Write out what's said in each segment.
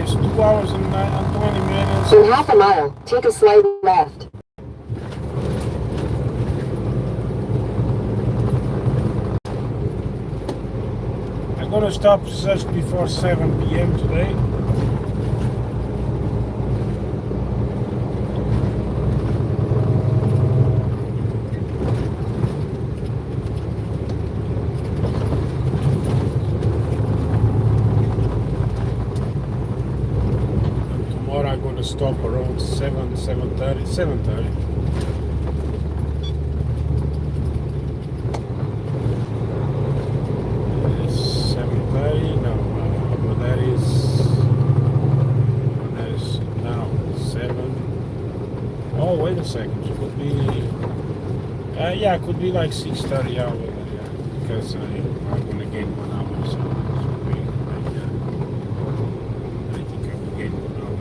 it's 2 hours and 20 minutes. In half a mile, take a slight left. I'm gonna stop just before 7 p.m. today. I'm going to stop around 7:30. 7:30. No, that is now 7. Oh, wait a second. It could be yeah, it could be like 6:30 hours, yeah, because I'm going to gain 1 hour, so it should be like, I think I will gain 1 hour.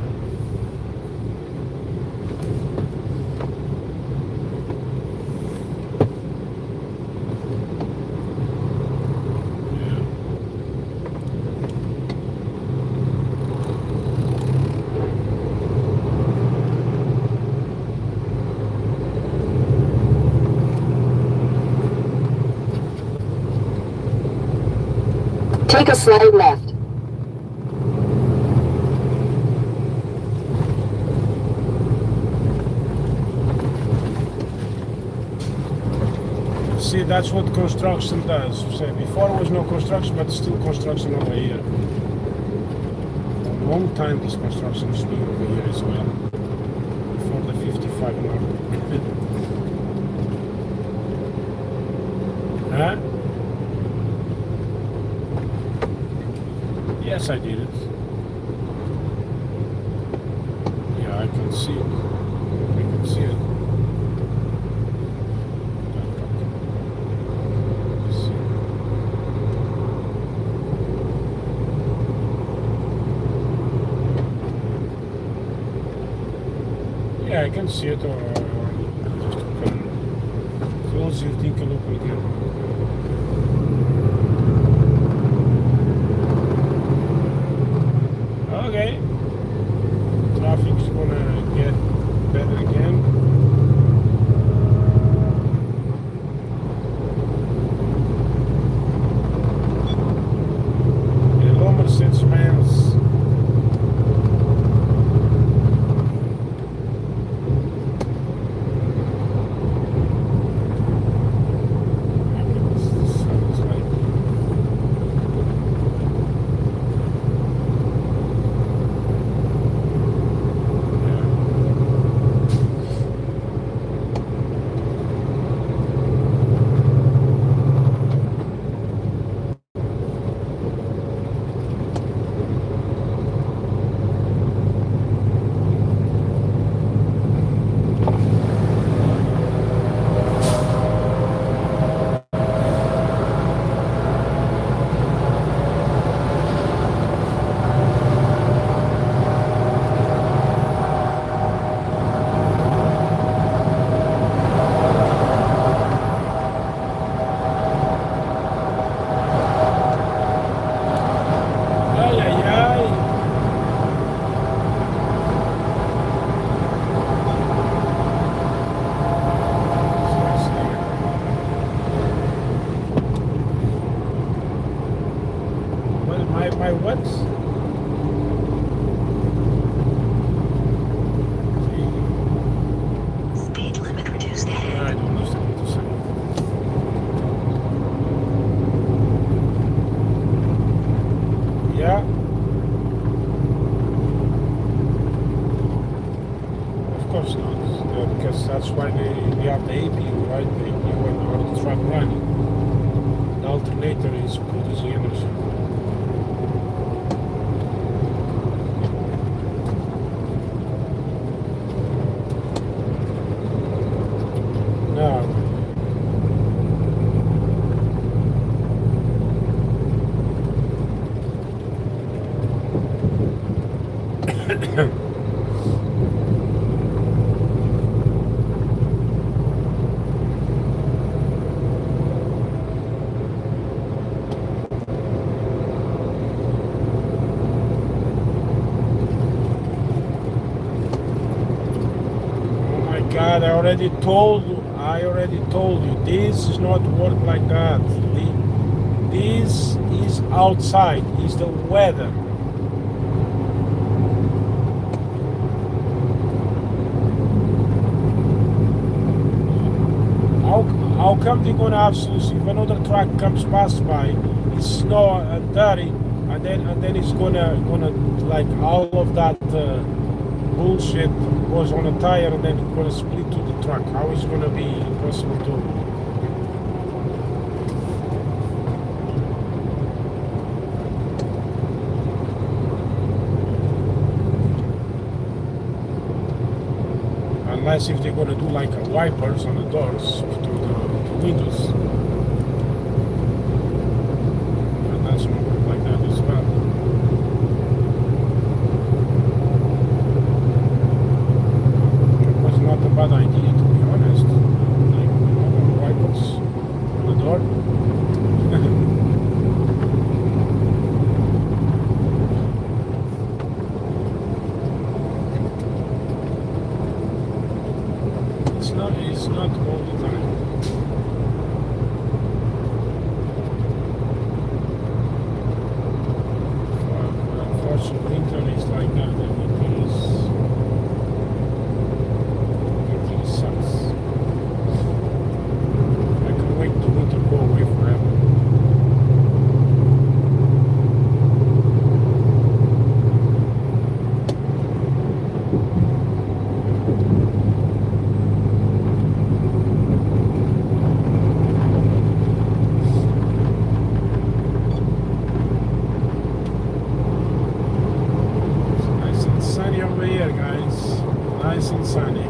Take a slight left. See, that's what construction does. So before there was no construction, but still construction over here. A long time this construction is doing over here as well. Before the 55 north. Huh? Yes, I did it. Yeah, I can see it. I can see it. Yeah, I can see it, or just open, close your thing and open again. Okay, traffic's gonna get better again. Hello, Mercedes-Benz. My what? Speed limit reduced ahead. I don't understand what to say. Yeah. Of course not. Because that's why we have the APU, right? The APU and the truck running. The alternator is producing energy. God, I already told you. This is not work like that. This is outside. It's the weather. How come they're gonna have solution? If another truck comes past by, it's snow and dirty, and then it's gonna like all of that bullshit goes on a tire, and then it's gonna split to the truck. How is it gonna be possible to? Unless if they're gonna do like a wipers on the doors to the windows, and that's gonna work like that as well. It was not a bad idea, to be honest. Like, wipers on the door. It's not all the time. Unfortunately, winter is like that. It really sucks. I can wait to winter go away forever. Nice and sunny.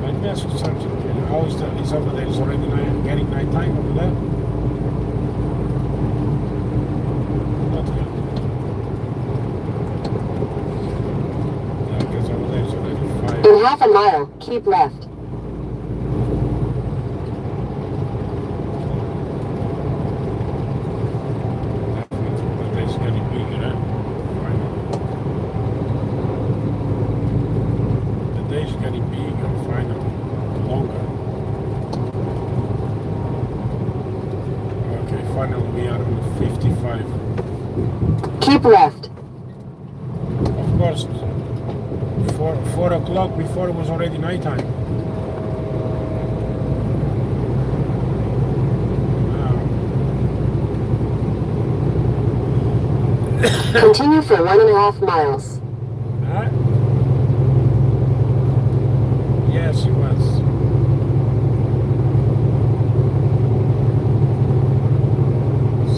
Let me ask you something. How is that? Is over there? Is already getting nighttime over there? Not yet. In half a mile, keep left. The day's getting bigger, eh? The day's getting bigger, finally. Longer. Okay, finally we are on 55. Keep left. Of course. 4 o'clock before it was already nighttime. Continue for 1.5 miles. Huh? Yes, it was.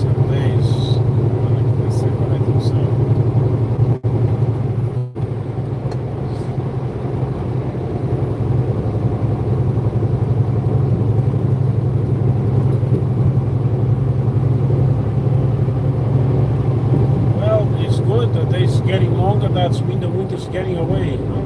Some days, I think so. The days getting longer, that's when the winter's getting away, you know?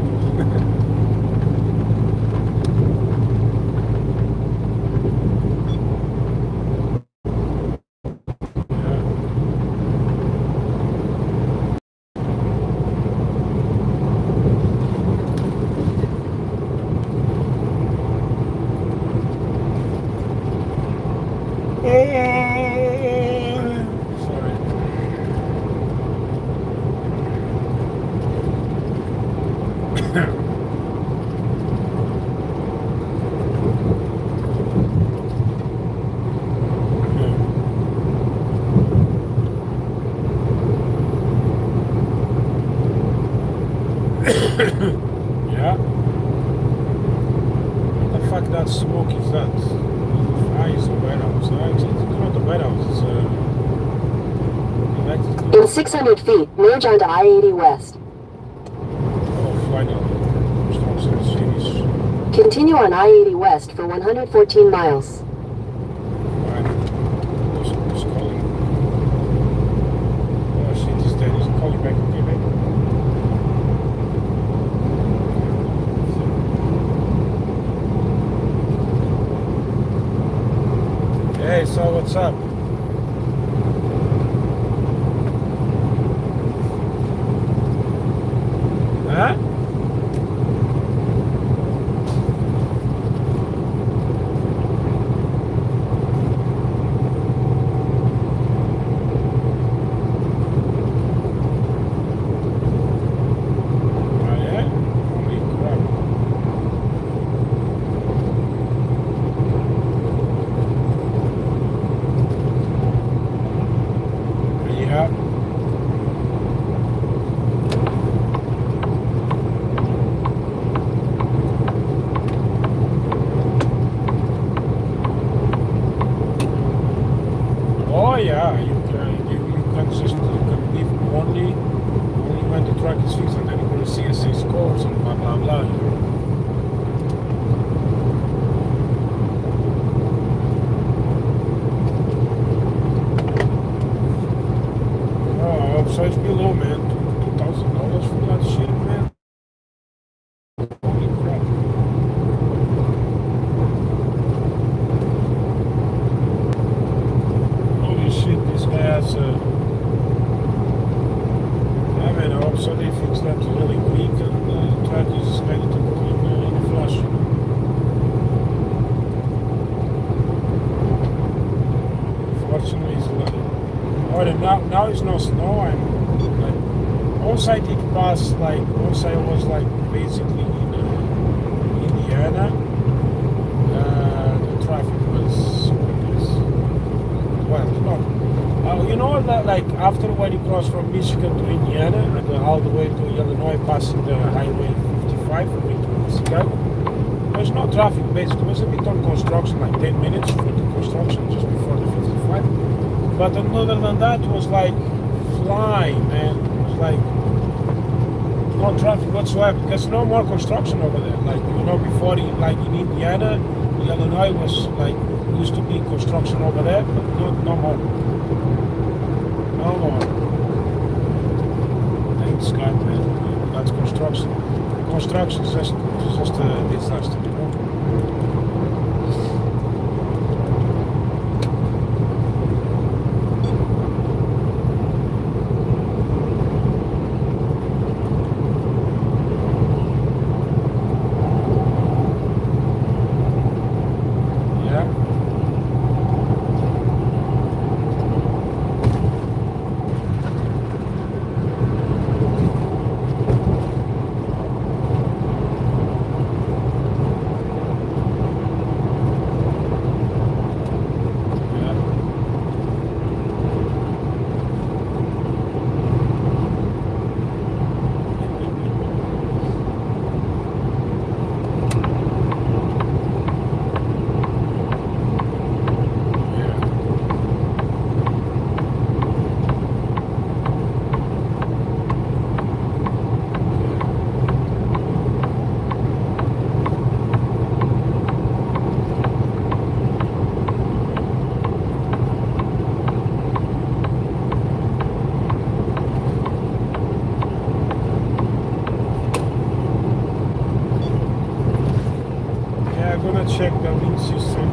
Yeah. What the fuck that smoke is that? Is the warehouse. It's not the warehouse, it's In 600 feet, merge onto I-80 West. Oh, finally. Continue on I-80 West for 114 miles. Who's calling? Oh shit, he's dead. He's calling back. Okay, back. kept really quick and tried to suspend it to put in a flush. Fortunately, it's now it's no snow. Also I did pass also I was basically in Indiana. The traffic was well, you know that after when you cross from Michigan to Indiana and all the way to Illinois, passing the Highway 55 going to Chicago, there's no traffic basically. It was a bit on construction, 10 minutes for the construction just before the 55. But other than that, it was flying, man. It was no traffic whatsoever because no more construction over there. Before in Indiana, Illinois was used to be construction over there, but no more. No more. Thanks God, man. That's construction. Construction is just a disaster, you know. Check the wind system.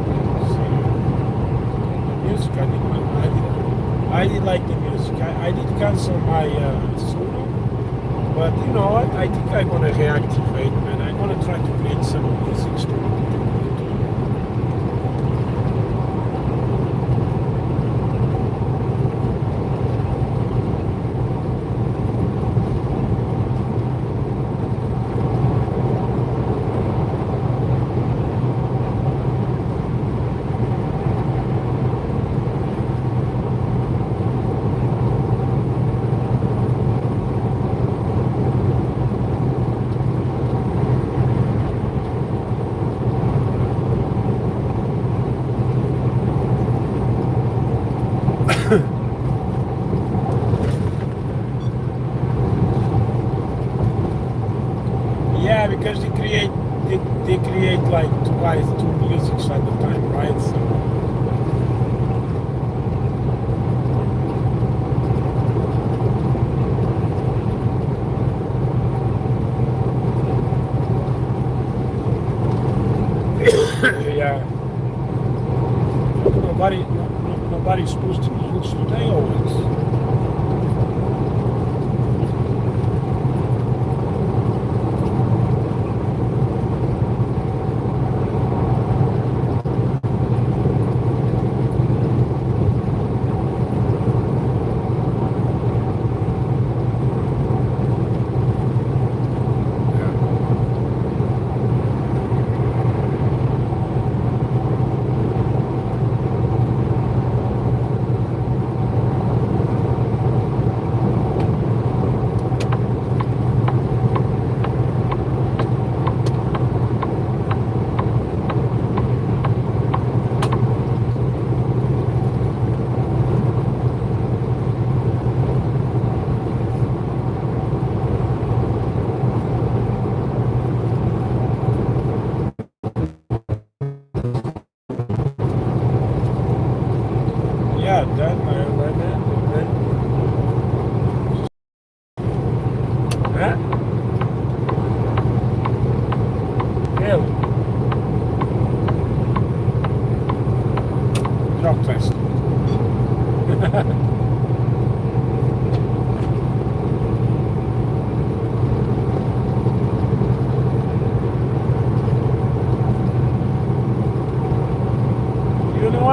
The music I did like the music. I did cancel my Suno, but you know what? I think I'm gonna reactivate, man. I'm gonna try to create some music to yeah, because they create two musics at the time, right? So yeah, nobody's supposed to use today always.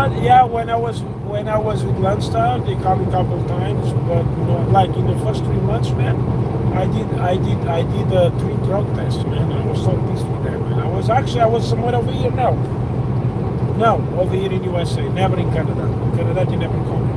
what? Yeah, when I was with Landstar, they called me a couple of times, but like in the first 3 months, man, I did 3 drug tests, man. I was so pissed with them, man. I was somewhere over here now. No, over here in USA, never in Canada. Canada, they never call me.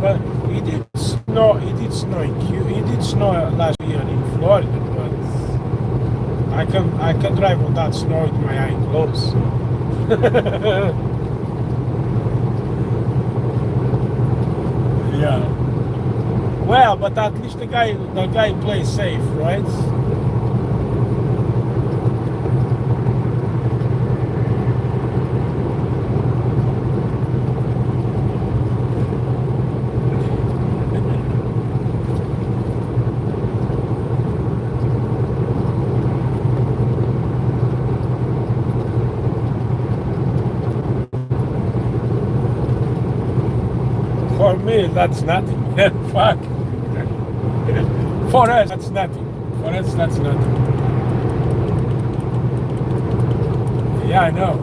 But it did snow. It did snow in It did snow last year in Florida, but I can drive on that snow with my eyes closed. Yeah. Well, but at least the guy plays safe, right? For me, that's nothing. Fuck. For us, that's nothing. For us, that's nothing. Yeah, I know.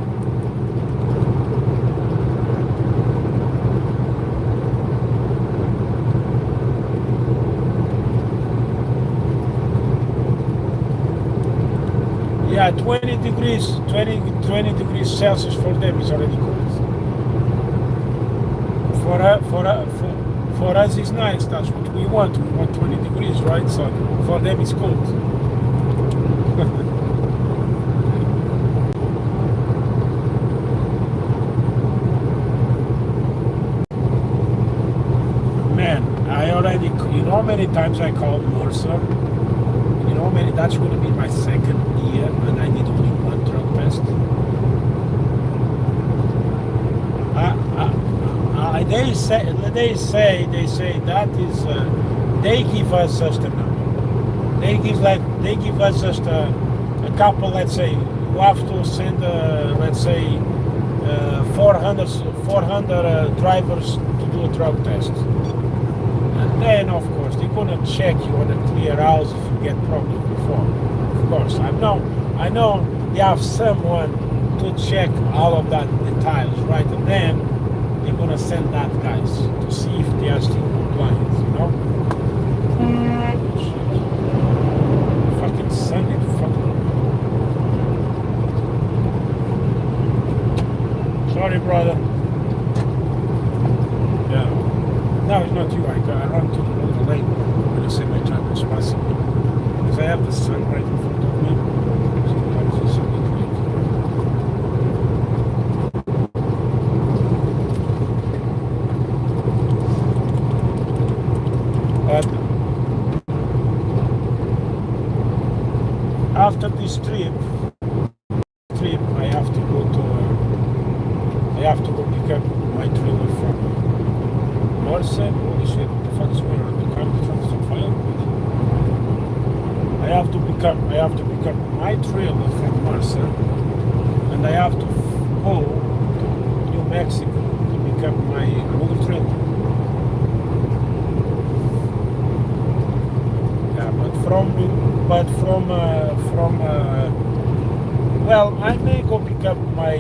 Yeah, 20 degrees Celsius for them is already cold. For us it's nice. That's what we want. We want 20 degrees, right? So for them it's cold. Man, I already, you know how many times I called Mercer? You know how many, that's going to be my second year and I did only one drug test. They say that is they give us just a number. They give us just a couple. Let's say you have to send let's say 400 drivers to do a drug test. then of course they're gonna check you on a clear house if you get problems before. Of course, I know they have someone to check all of that details, right? And then they're gonna send that guys to see if they are still compliant, you know? Fucking Sunday, fucking. Sorry, brother. Yeah. No, it's not you. I run to the other lane when I say my time was passing. Because I have the sun right in front of me. Sometimes it's a bit late. But after this trip, I have to go pick up my trailer from Mercer. Holy shit, what the fuck is going on? The car is on fire. I have to pick up my trailer from Mercer, and I have to go to New Mexico to pick up my another trailer. Yeah, well, I may go pick up my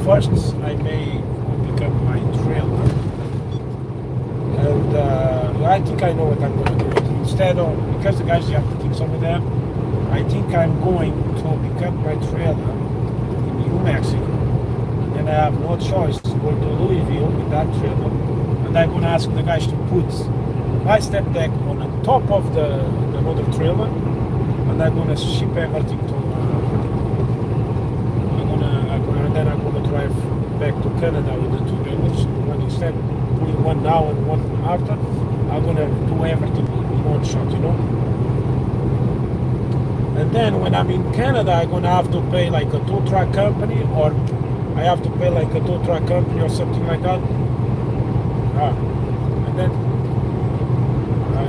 first. I may go pick up my trailer, and I think I know what I'm going to do. Instead of, because the guys have to things over there, I think I'm going to pick up my trailer in New Mexico, and I have no choice to go to Louisville with that trailer, and I'm going to ask the guys to put my step deck on the top of the other trailer, and I'm going to ship everything to. And then I'm gonna drive back to Canada with the two trailers. When instead putting one now and one after, I'm gonna do everything in one shot, you know. And then when I'm in Canada, I'm gonna have to pay like a tow truck company, or I have to pay like a tow truck company or something like that. And then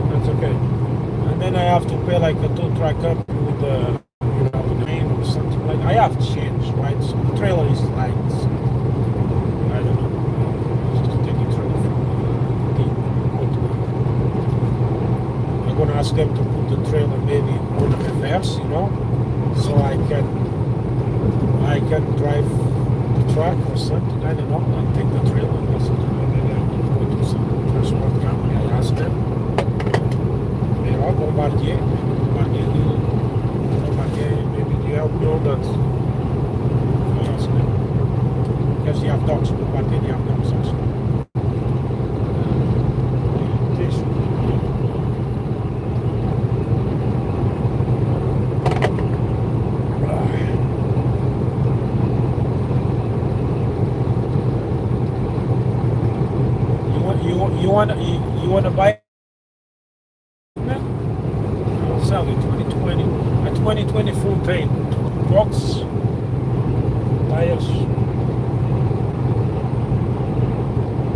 that's okay. And then I have to pay like a tow truck company with the name or something like. I have to change, right? So the trailer is like, I don't know, just to take the trailer from I'm gonna ask them to put the trailer maybe on the reverse, you know, so I can drive the truck or something. I don't know. I'll take the trailer or something, and then I'll go to some transport company. I ask them. They are Bombardier. Maybe you help me on that. I ask them. Because you have dogs, Bombardier, you have dogs also. You wanna buy it? I'll sell it 2020. A 2020 full paint. Box, tires.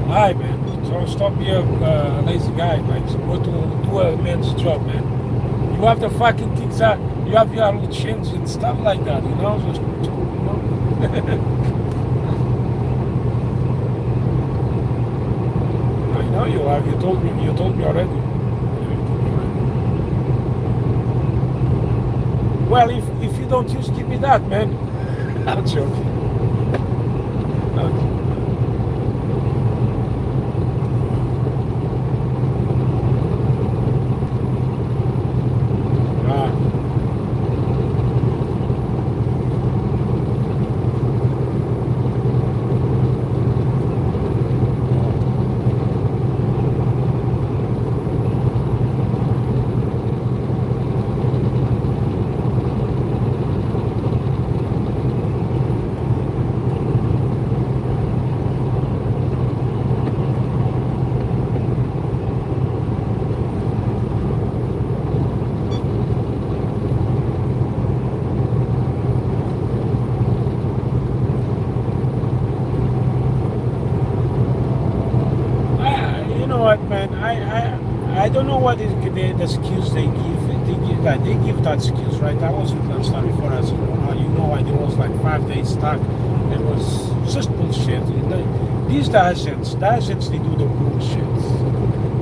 Hi man, so stop being a lazy guy, like go to do a man's job, man. You have the fucking things that you have your little chins and stuff like that, you know? Just, you know? No, you have. You told me already. Well, if you don't use, give me that, man. I'm joking. I don't know what is the skills they give. They give that skills, right? I was with Landstar before, as you know, I was like 5 days stuck. It was just bullshit. These agents, they do the bullshit.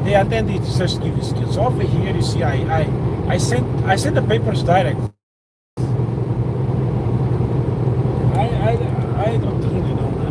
they attended just give skills. Over here, you see, I sent the papers direct. I don't really know now.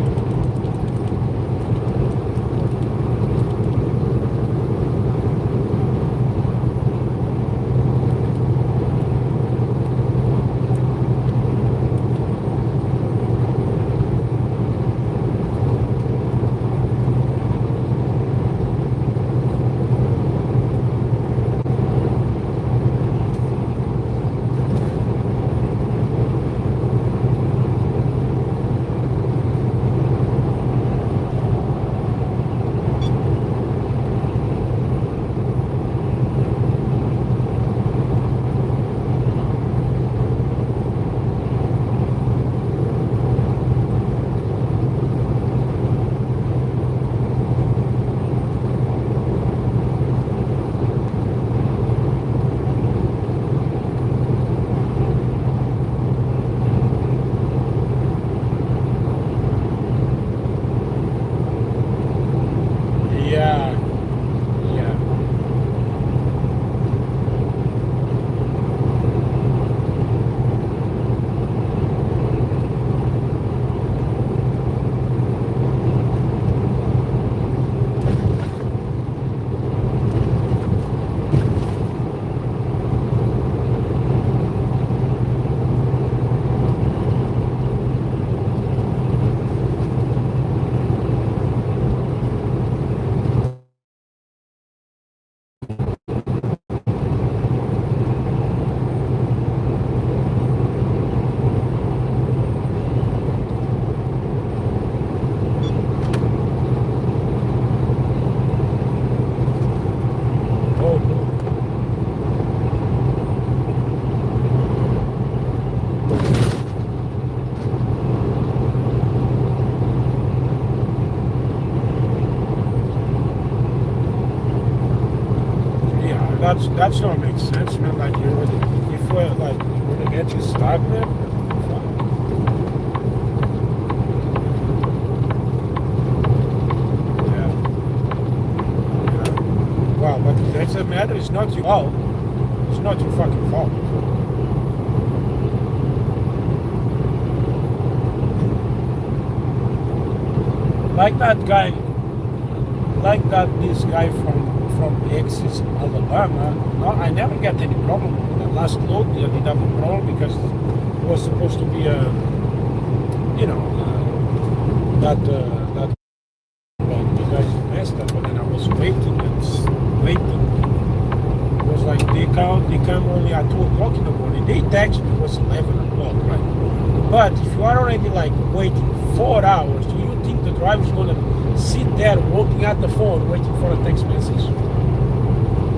That's not make sense, man. Like you would, if we're like you would get you stuck there. Yeah. Wow, but that's the matter. It's not your fault. It's not your fucking fault. Like that guy. Like that. This guy from Texas, Alabama. No, I never get any problem. The last load, I did have a problem because it was supposed to be a, that the guys messed up, and then I was waiting and waiting. It was like they come only at 2 o'clock in the morning. They text me it was 11 o'clock, right? But if you are already like waiting 4 hours, do you think the driver's gonna sit there looking at the phone waiting for a text message?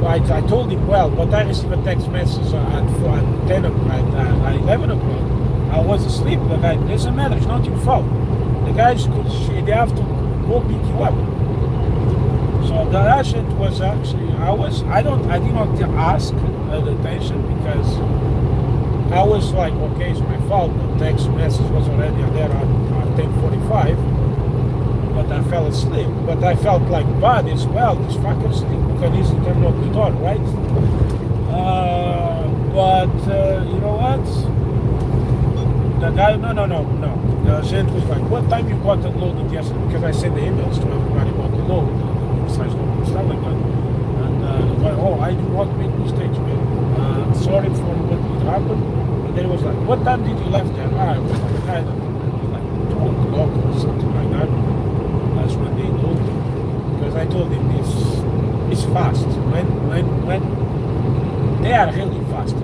I told him, well, but I received a text message at 10 o'clock, at 11 o'clock. I was asleep. The guy, doesn't matter, it's not your fault. The guys they have to go pick you up. So the agent was actually, I did not ask the attention because I was like, okay, it's my fault. The text message was already there at 10:45. But I fell asleep. But I felt like bad as well. These fuckers can easily come knock the door, right? You know what? The guy, no. The agent was like, what time you got unloaded yesterday? Because I sent the emails to everybody about the load, size load, and stuff like that. And the guy, oh, I do not make mistakes, man. Sorry for what happened. And then he was like, what time did you left there? I was like, I don't know, like 2 o'clock or something like that. That's when they load me. Because I told him it's fast. When they are really fast.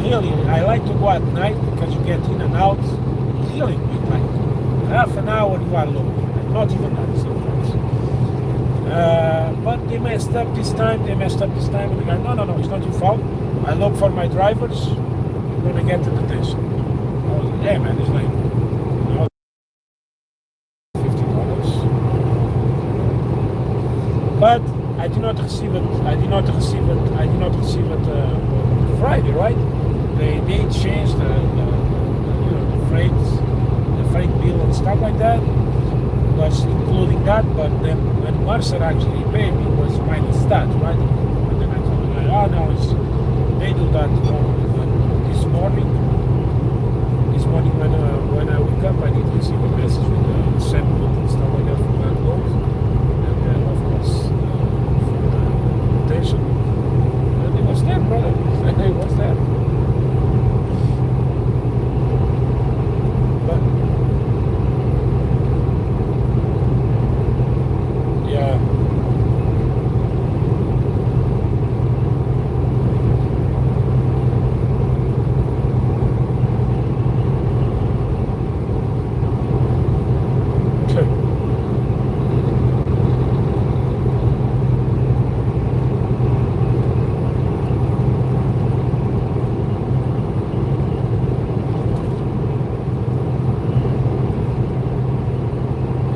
Really, I like to go at night because you get in and out really quick, like half an hour you are loaded. Not even that sometimes. But they messed up this time. And the guy, no, it's not your fault. I look for my drivers. I'm gonna get the detention. I was like, yeah, man, it's like $50. But I did not receive it. Friday, right? They changed the freight bill and stuff like that. Was including that, but then when Mercer actually paid me, it was minus that, right? And then I told the guy, oh no, they do that normally. But this morning when I wake up, I need to receive a message with the sample and stuff like that from that load. And then, of course, from the rotation. And it was there, brother. It was there. But, yeah.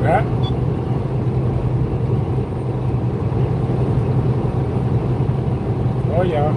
Yeah. Oh yeah.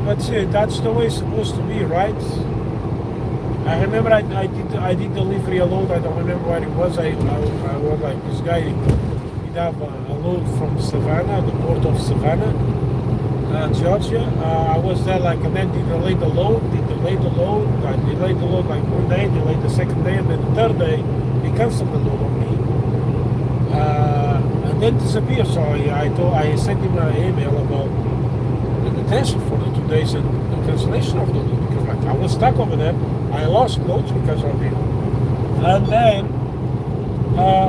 But see, that's the way it's supposed to be, right? I remember I did delivery a load. I don't remember what it was. I was like, this guy, he'd have a load from Savannah, the port of Savannah, Georgia. I was there like, and then he delayed the load. I delayed the load like one day, delayed the second day, and then the third day, he canceled the load on me. And then disappeared. So I sent him an email about the detention for the 2 days and the cancellation of the load, because like I was stuck over there. I lost loads because of it. And then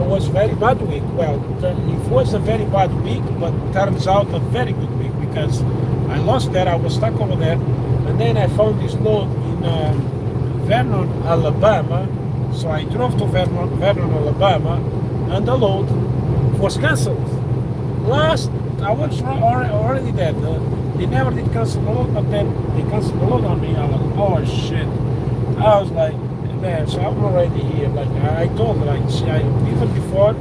was very bad week. Well, it was a very bad week, but turns out a very good week because I lost that. I was stuck over there, and then I found this load in Vernon, Alabama. So I drove to Vernon, Alabama, and the load was cancelled. I was already there. They never did cancel the load, but then they canceled the load on me. I was like, oh shit. I was like, man, so I'm already here. Like I told her, like even before,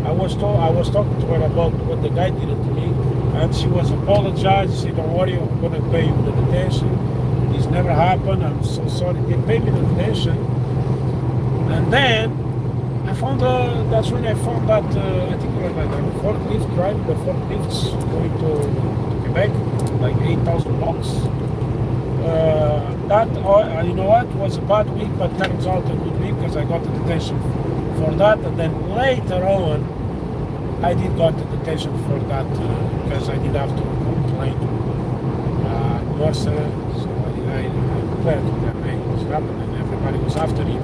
I was talking to her about what the guy did to me, and she was apologizing. She said, don't worry, I'm gonna pay you the detention. This never happened. I'm so sorry. They paid me the detention, and then I found that's when I found that I think it was like a forklift driving the forklifts going to Quebec, like $8,000. That you know what, was a bad week, but turns out a good week because I got the detention for that. And then later on I did got the detention for that because I did have to complain to Mercer. So I declared to them, hey, what's happening? And everybody was after him.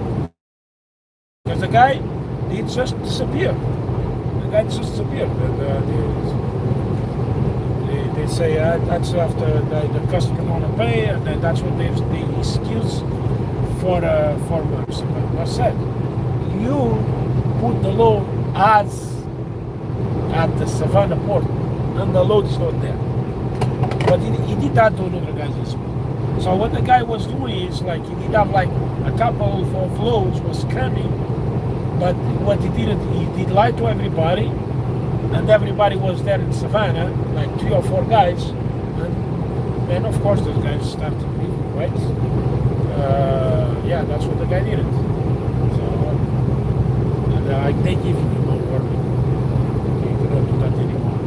Because the guy did just disappear. The guy just disappeared. They say that's after the customer want to pay, and then that's what the excuse for Mercer. But I said, you put the load as at the Savannah port, and the load is not there. But he did that to another guys as well. So what the guy was doing is like he did have like a couple of loads was coming, but what he did lie to everybody, and everybody was there in Savannah, like 3 or 4 guys, and then of course those guys started leaving, right? Yeah, that's what the guy did. So and they give him no warning. You cannot do that anymore.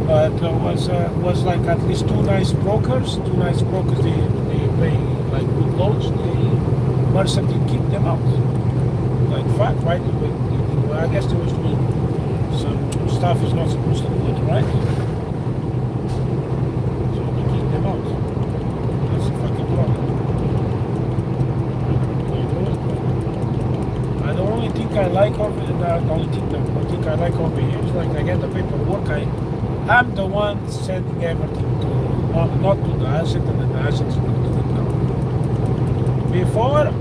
But was like at least 2 nice brokers. 2 nice brokers. They pay like good loads. Mercer did keep them out. Like fact, right? I guess they was doing some stuff is not supposed to do it, right? So they keep them out. That's a fucking problem. And the only thing I like of it, the only thing I like of it is like I get the paperwork. I'm the one sending everything to not to the agent, and the agents will do it now. Before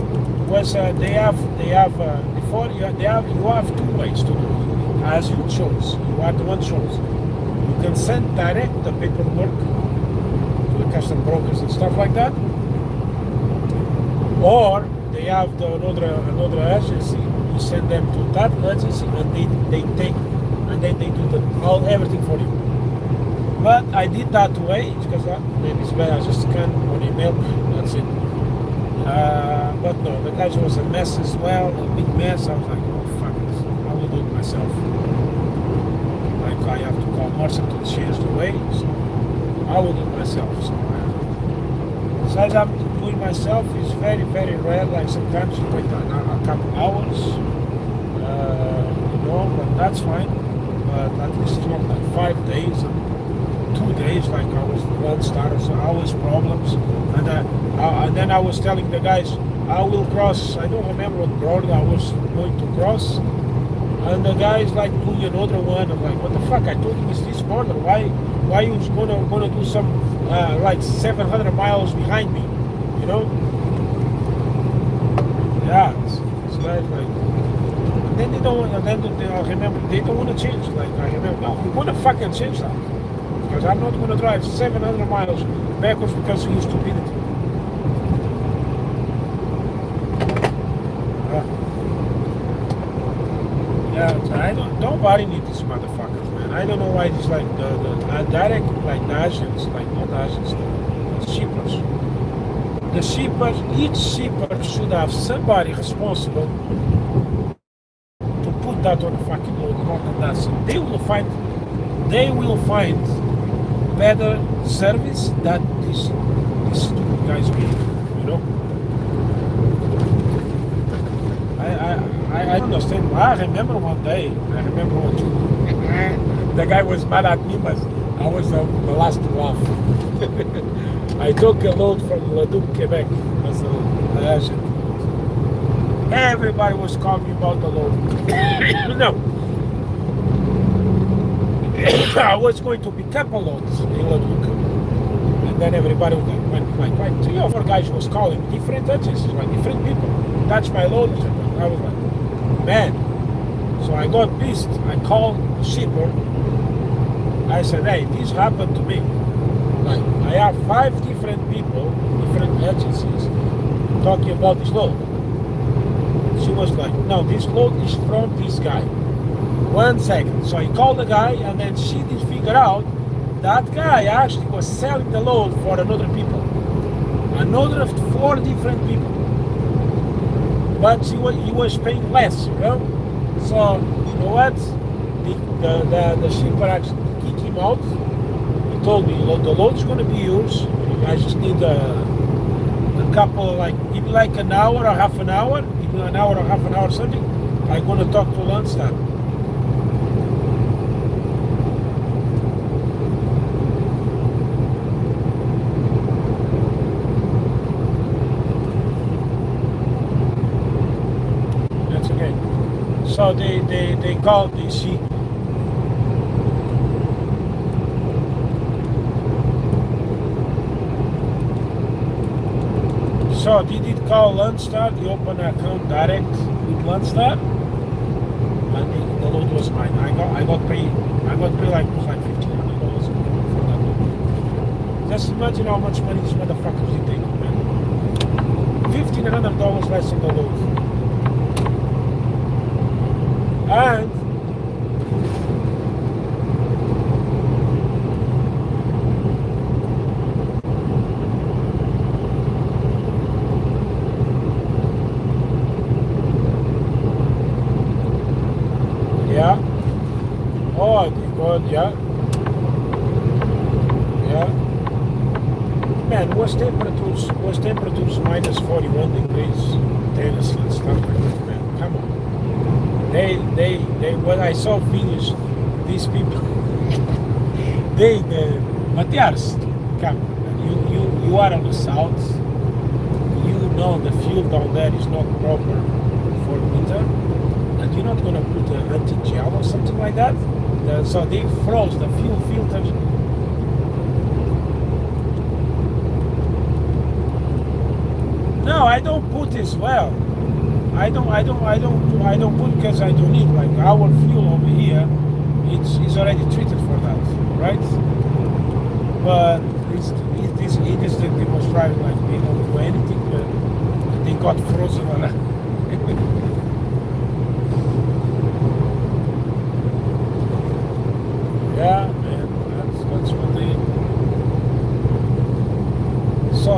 was they have before you have 2 ways to do it as you chose. You are the one chose. You can send direct the paperwork to the custom brokers and stuff like that, or they have another agency. You send them to that agency, and they take and then they do everything for you. But I did that way because maybe it's better. I just scan on email. That's it. But no, the guys was a mess as well, a big mess. I was like, oh fuck it, I will do it myself. Like I have to call Mercer to change the way, so I will do it myself. So besides I'm doing myself is very, very rare. Like sometimes you wait a couple hours, but that's fine. But at least it's not like 5 days and 2 days like I was Landstar, so always problems. And then I was telling the guys, I will cross, I don't remember what border I was going to cross, and the guys like doing another one. I'm like, what the fuck, I told him it's this border, why you gonna do some like 700 miles behind me, you know? Yeah, it's like, and then they don't want, and then I remember, they don't want to change, like I remember, no, we want to fucking change that. Because I'm not going to drive 700 miles backwards because of your stupidity. Nobody needs these motherfuckers, man. I don't know why it's like the direct, like the agents, like not agents, the shippers. The shippers, each shipper should have somebody responsible to put that on the fucking load, not on that. So they will find better service that these stupid guys give, you know. I understand. I remember one day. The guy was mad at me, but I was the last to laugh. I took a load from Leduc, Quebec, as an agent. Everybody was calling me about the load. No. I was going to pick up a load in Leduc. And then everybody went like 3 or 4 guys was calling different agencies, like different people. That's my load. I was like, man. So I got pissed. I called the shipper. I said, hey, this happened to me. Like, I have 5 different people, different agencies, talking about this load. She was like, no, this load is from this guy. 1 second. So I called the guy, and then she did figure out that guy actually was selling the load for another people. Another 4 different people. But he was paying less, you know? So, you know what? The shipper actually kicked him out. He told me, the load's going to be yours. I just need a couple, like, maybe like an hour or half an hour, maybe an hour or half an hour or something. I'm gonna talk to Landstar. That's okay. So they called DC. So did it call Landstar? They open an account direct with Landstar, and the load was mine. I got paid like $1,500 for that load. Just imagine how much money these motherfuckers did take, man. $1,500 less on the load. And yeah. Oh, God, yeah. Yeah. Man, was temperatures minus 41 degrees Tennessee and stuff like that, man. Come on. They when I saw videos, these people but they are stupid. Come on, you are on the south, you know the fuel down there is not proper for winter, and you're not gonna put an anti-gel or something like that. So they froze the fuel filters. No, I don't put as well. I don't put because I don't need, like our fuel over here, it's already treated for that, right? But it is that they was driving like they don't do anything, but they got frozen on it. Yeah, man, that's what they. So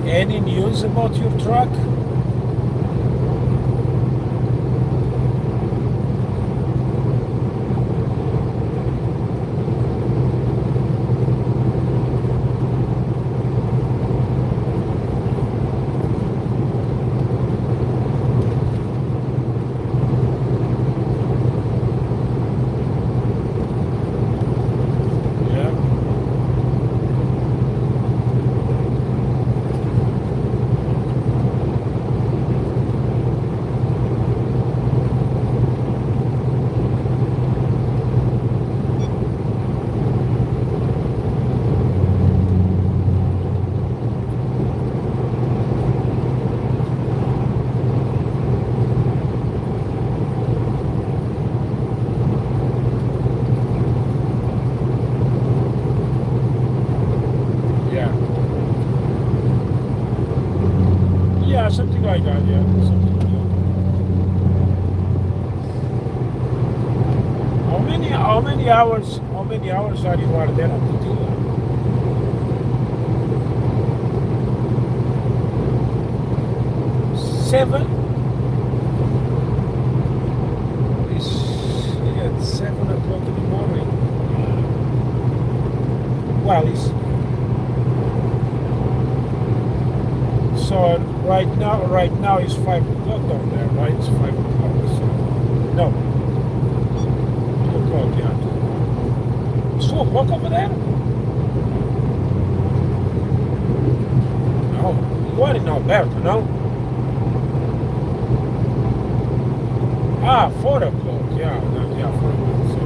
any news about your truck? Yeah, something like that, yeah. Something like that. How many hours are you there at the dealer? Seven? It's 7 o'clock in the morning. Well, it's so right now it's 5 o'clock down there, right? It's 5 o'clock. So no, 2 o'clock, yeah. It's 2 o'clock over there? No, you are in Alberta, no? 4 o'clock, yeah, 4 o'clock. So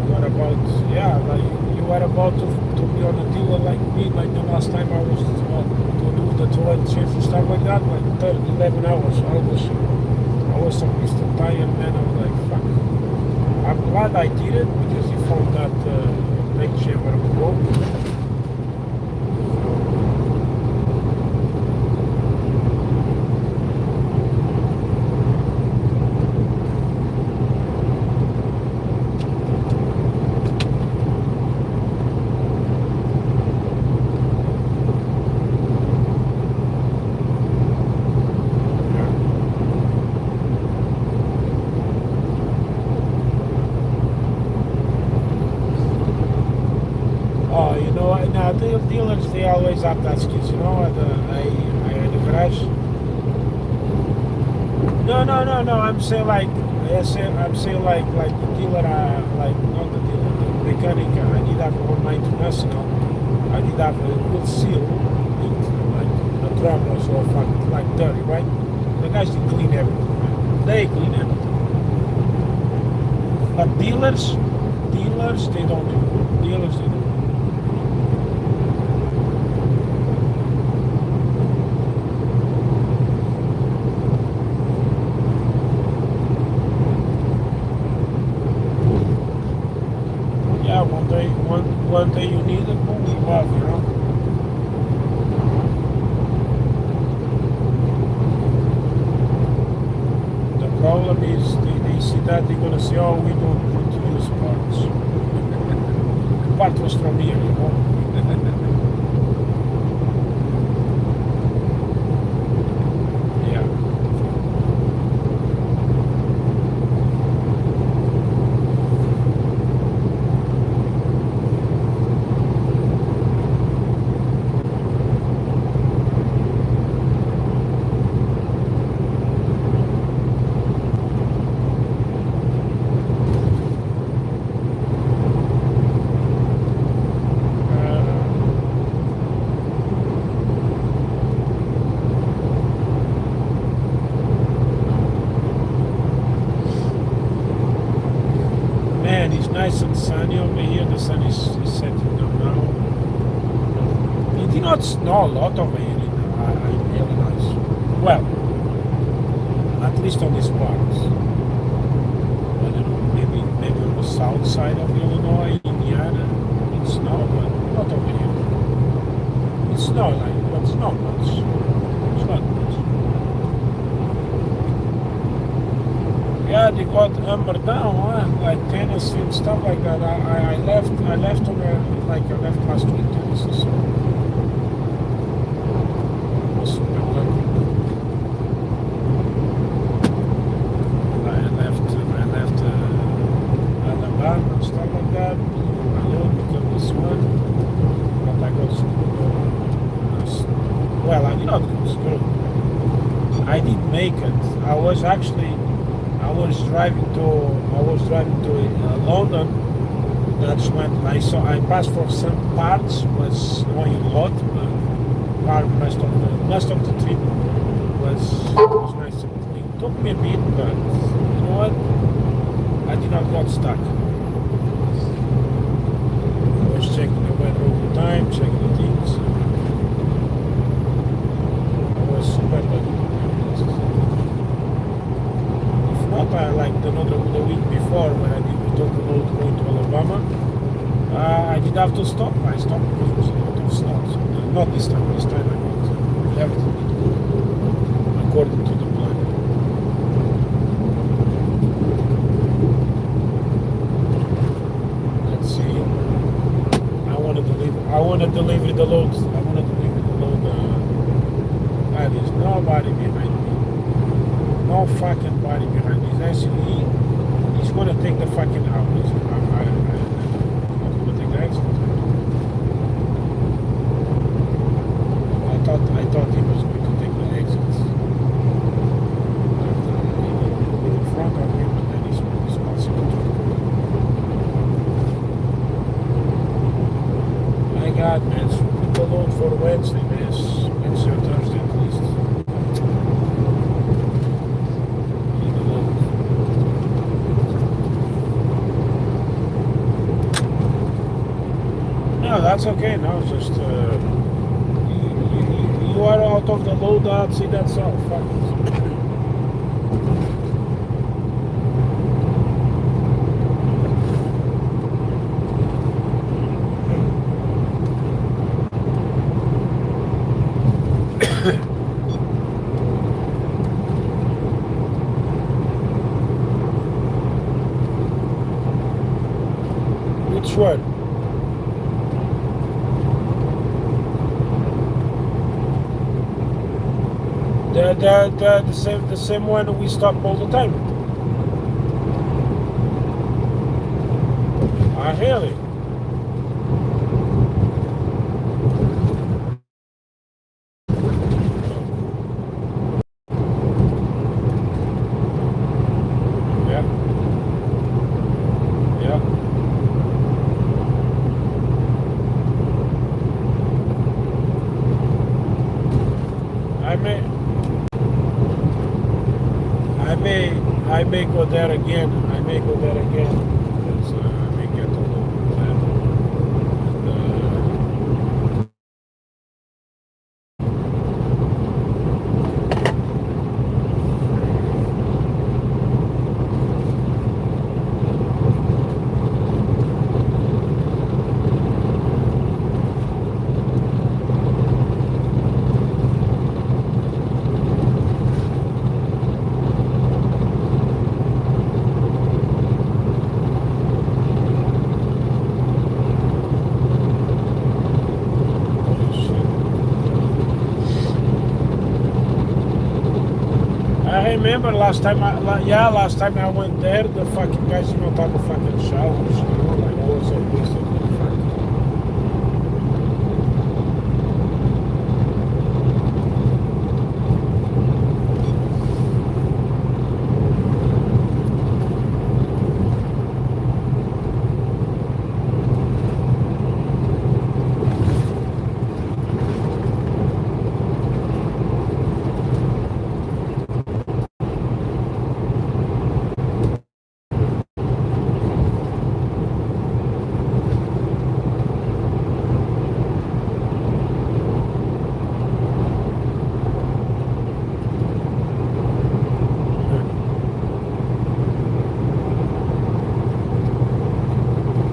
you are about, yeah, like you are about to be on a dealer like me, like the last time I was to do the toilet change and stuff like that, like 11 hours. I was so pissed and tired, man. I was like, fuck. I'm glad I did it because you found that big chamber of gold. Dealers, they always have that skills, you know, at the garage. No. I'm saying like, I'm saying like the dealer, like not the dealer, the mechanic. I did have on my international. I did have a good seal with like the drum was all fucking like dirty, right? The guys did clean everything. Man. They clean everything. But dealers, they don't do. Dealers, they don't. Yeah, one day you need it, boom, you have, you know. The problem is they see that they're gonna say, oh, we don't want to use parts. The part was from here, you know. Yeah. Man, it's nice and sunny over here. The sun is setting down now. It did not snow a lot over here. I realize. Well, at least on these parts. I don't know. Maybe on the south side of Illinois, Indiana, it snowed, but not over here. It snowed like, but it's not much. It's not much. Yeah, they got Humber down, huh? Like Tennessee and stuff like that. I left on I left last week Tennessee, so it was super lucky. I left Alabama and stuff like that. Alone because of this one. But I got school. Well, I did not go to school. I did make it. I was driving to London. That's when I passed for some parts, was snowing a lot, but most of the trip was nice and clean. Took me a bit, but you know what? I did not get stuck. I was checking the weather all the time, checking the things. I was super lucky. Like the week before when we talked about going to Alabama, I did have to stop. I stopped because there was a lot of snow. So, not this time. This time I got everything according to the plan. Let's see. I want to deliver the load. There's nobody behind me. No fucking body behind this SUV. He's gonna take the fucking out. He's not gonna take the exit. I thought he was going to take the exit. But in front of him, and then he's responsible. My God, man, put the load for Wednesday, man. Wednesday or Thursday at least. No, that's okay. No, just you are out of the loadout. See, that's all. Fuck it. Which one? The same one we stop all the time. Ah, really? I may go there again. I may go there again because I may get a little bit better. I remember last time I went there, the fucking guys did not have a fucking showers, you know, like I was so pissed at the fucking.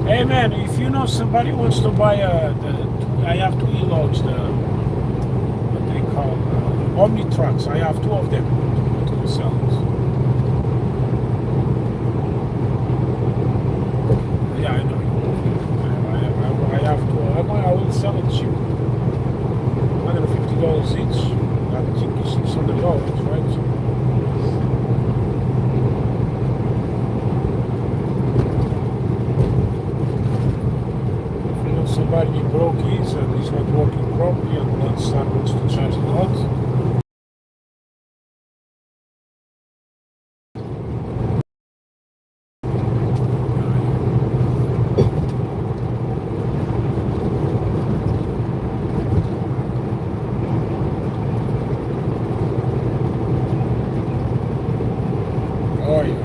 Hey man, if you know somebody wants to buy I have two e-logs, what they call Omni trucks. I have two of them to sell. Yeah, I know. I have two. I will sell it cheap. $150 each. I think it's $600, right? Somebody broke his and he's not working properly and Landstar wants to charge a lot. Oh yeah.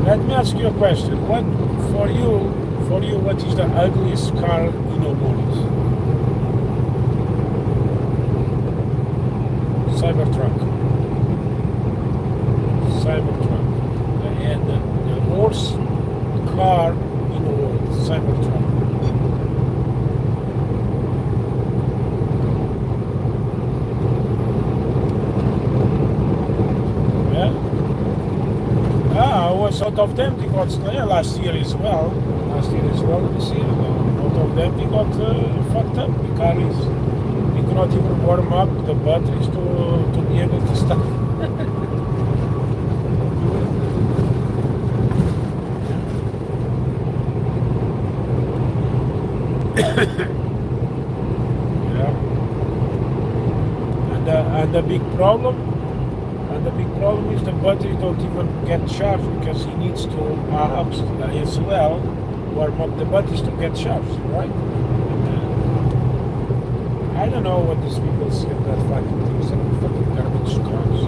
Let me ask you a question. What for you? What is the ugliest car in your world? Cybertruck. The worst car in the world. Cybertruck. I was out of them. They got last year as well. This year, out of them they got fucked up. The car is they cannot even warm up the batteries to be able to start. Yeah. And the big problem. And the big problem is the battery don't even get charged because he needs to as well warm up the batteries to get charged, right? I don't know what these people say that fucking things are fucking garbage cars.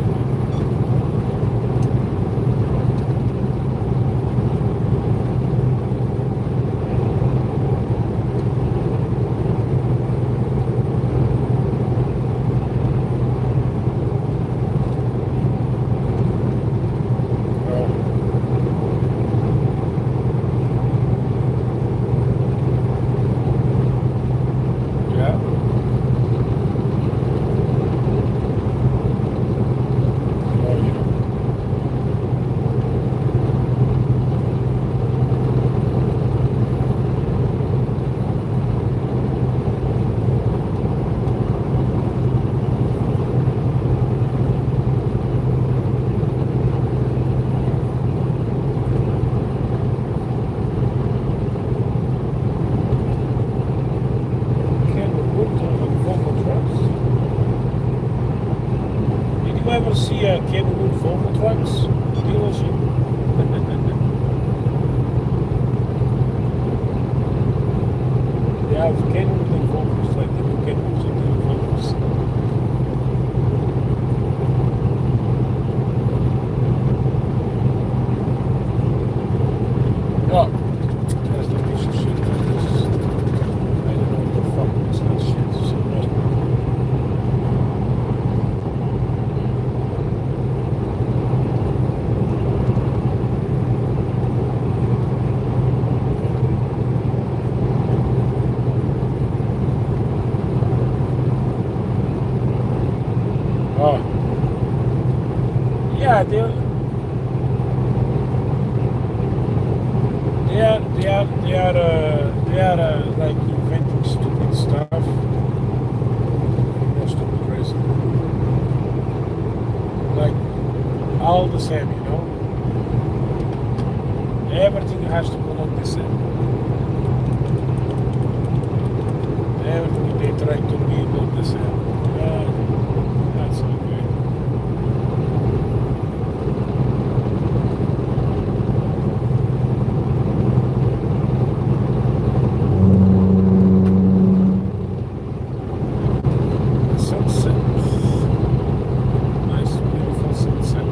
ever see a Kenwood Volvo trucks dealership? They have Kenwood and Volvos, like the new Kenwoods and the new Volvos. Oh, there's the piece of shit. I don't know what the fuck is that shit. So oh, yeah, they are like inventing stupid stuff. Not stupid, crazy. Like all the same, you know. Everything has to go like the same. Everything they try to be like the same. That's okay. Sunset. Nice, beautiful sunset.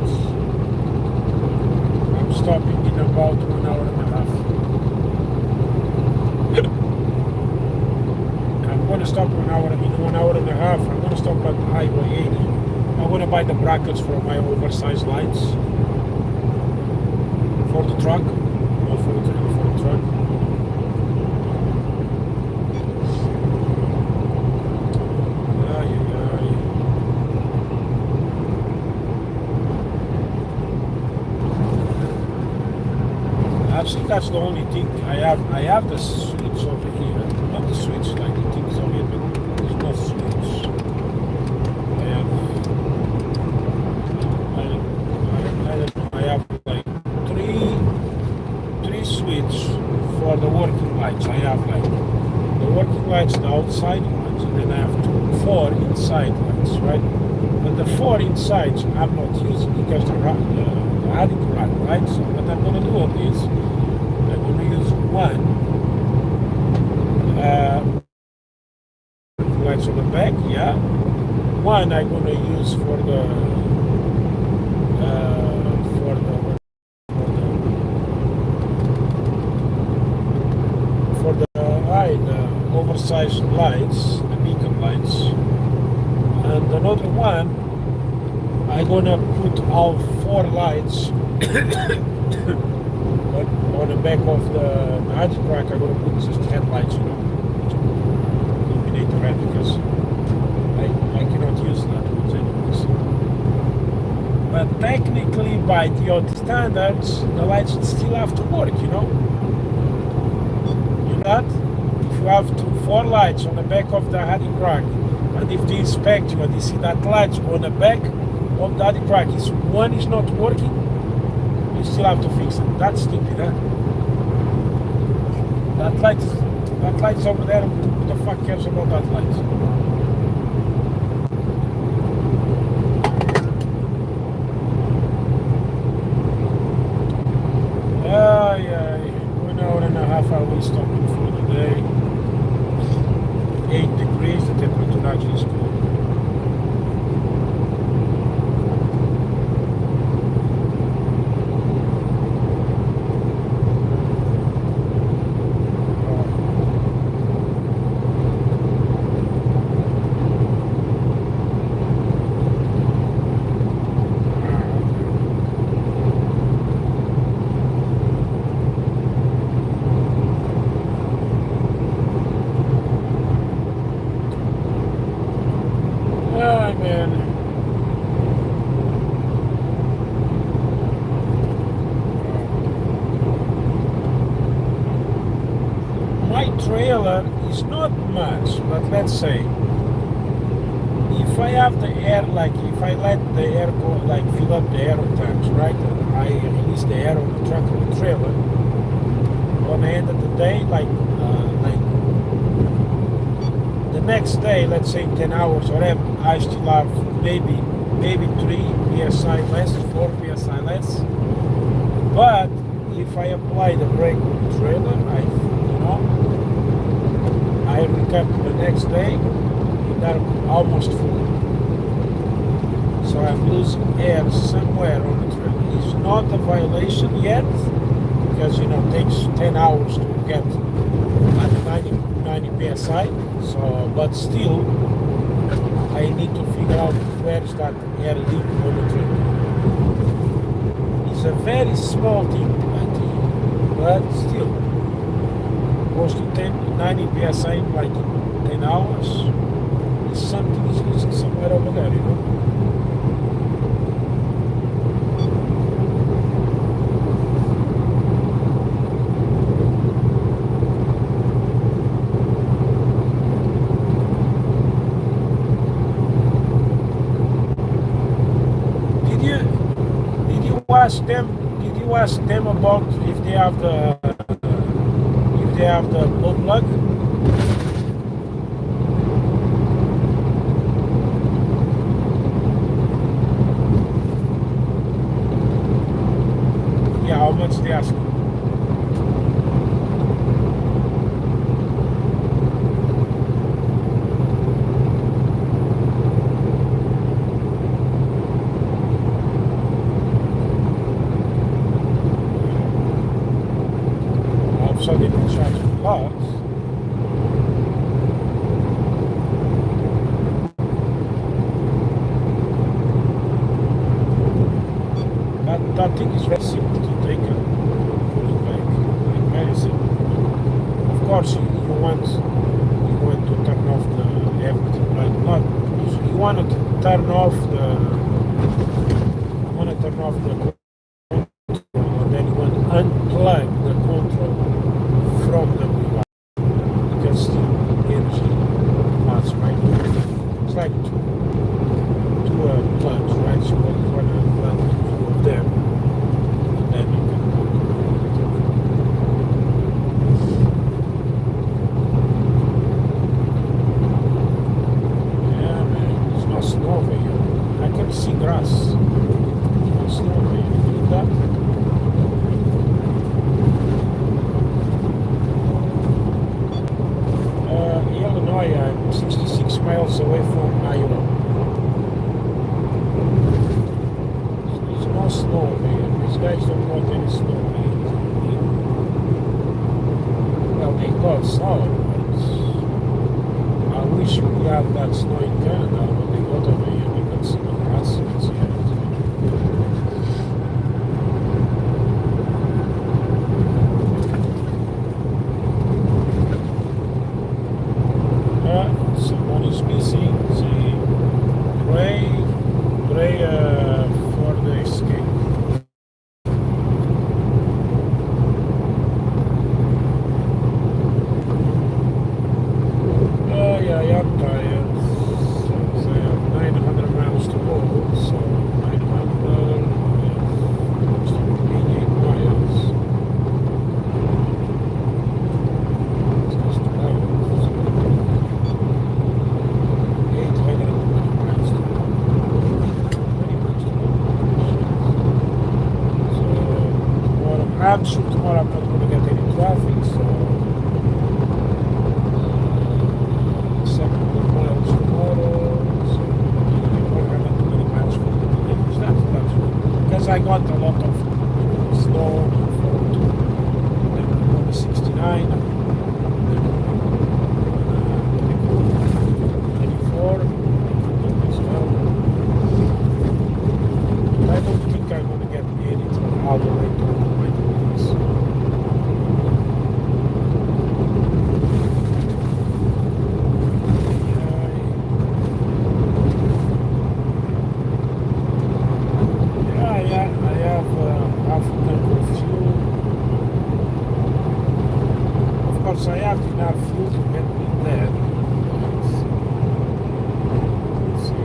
I'm stopping in about 1 hour and a half. I'm going to stop in 1 hour and a half. I'm going to stop at Highway 80. I'm going to buy the brackets for my oversized lights for the truck. Or for the truck. I think that's the only thing I have. I have the switch over here. Not the switch, like the things over here, but there's no switch. I have like three switch for the working lights. I have like the working lights, the outside ones, and then I have four inside lights, right? But the four insides I'm not using because the adding rack, right? So what I'm gonna do is I'm gonna use one lights on the back, yeah. One I'm gonna use for the oversized lights, the beacon lights, and another one I'm gonna put all four lights on the back of the magic rack. I'm gonna put just headlights, you know, to illuminate the red because I cannot use that ones anyways. But technically, by the standards, the lights still have to work, you know. You know that? If you have four lights on the back of the heading rack, and if they inspect you and they see that lights on the back of the heading rack, one is not working, you still have to fix it. That's stupid, huh? That light is over there. Who the fuck cares about that light? Yeah, 1 hour and a half I will stop for the day. 8 degrees, the temperature actually is cool. Trailer is not much, but let's say if I have the air, like if I let the air go, like fill up the air tanks, right, and I release the air on the truck or the trailer, on the end of the day, like the next day, let's say 10 hours or whatever, I still have maybe maybe 3 psi less, 4 psi less. But if I apply the brake on the trailer, I recover the next day, they're almost full. So I'm losing air somewhere on the trailer. It's not a violation yet, because it takes 10 hours to get at 90 psi. So, but still, I need to figure out where is that air leak on the trailer. It's a very small thing, but still, goes to 90 psi in like 10 hours. Something is losing somewhere over there, Did you ask them about if they have the blow plug? Yeah, how much they ask? So they can charge a lot. That thing is very simple to take and put it back. Like very simple. Of course, you want to turn off the everything, right? Not you want to turn off the control, and then you want to unplug the control from the wheel, because the energy mass, right? It's like two plugs, right? So you want to unplug two of them, and then you can yeah, man, there's no snow over here. I can see grass. No snow over here. You feel that? Illinois, I'm 66 miles away from Iowa. There's no snow here. These guys don't want any snow here. Well, they got snow, but I wish we had that snow in Canada. When they got over here, we can see the grass, we can see everything. Someone is missing. See, pray for the escape. Yeah, I'm tired. So I have 900 miles to go. So 900, 88 miles. It's just 12. I'm sure tomorrow I'm not going to get any traffic, so 700 miles tomorrow, so I'm not 20 miles for the deliveries. That's good. Because I got a lot of snow from the 69, 24 as well. I don't think I'm going to get anything all the way to my place. Yeah, I have half a tank of fuel. Of course, I have enough fuel to get me there. Let's see.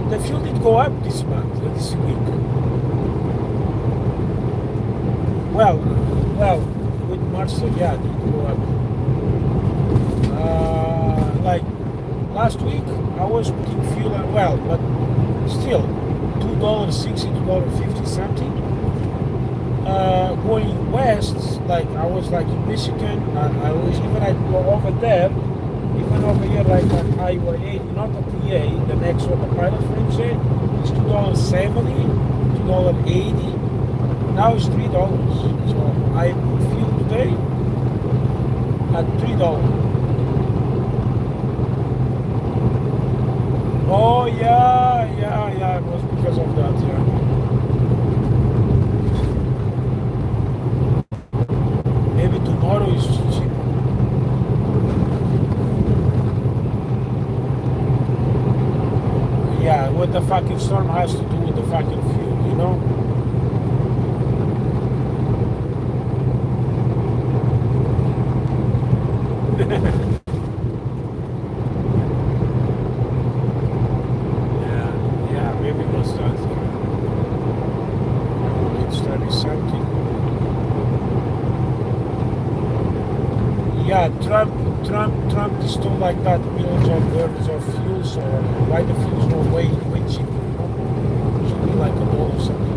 The fuel did go up this week. Well, with March, yeah, it did go up. Like last week, I was putting fuel, but still $2.60, $2.50 something. Going west, like I was like in Michigan, and I was even I go over there, even over here like on Highway 80, not the PA, the next one, the pilot friend said, it's $2.70, $2.80. Now it's $3. So I put fuel today at $3. Oh yeah, it was because of that, yeah. Maybe tomorrow is cheap. Yeah, what the fucking storm has to do with the fucking fuel, you know? yeah, maybe it was that. It's 30 something. Yeah, Trump installed like that millions of dollars of fuel, so why the fuel's not way cheaper, you know? Should be like $1 or something.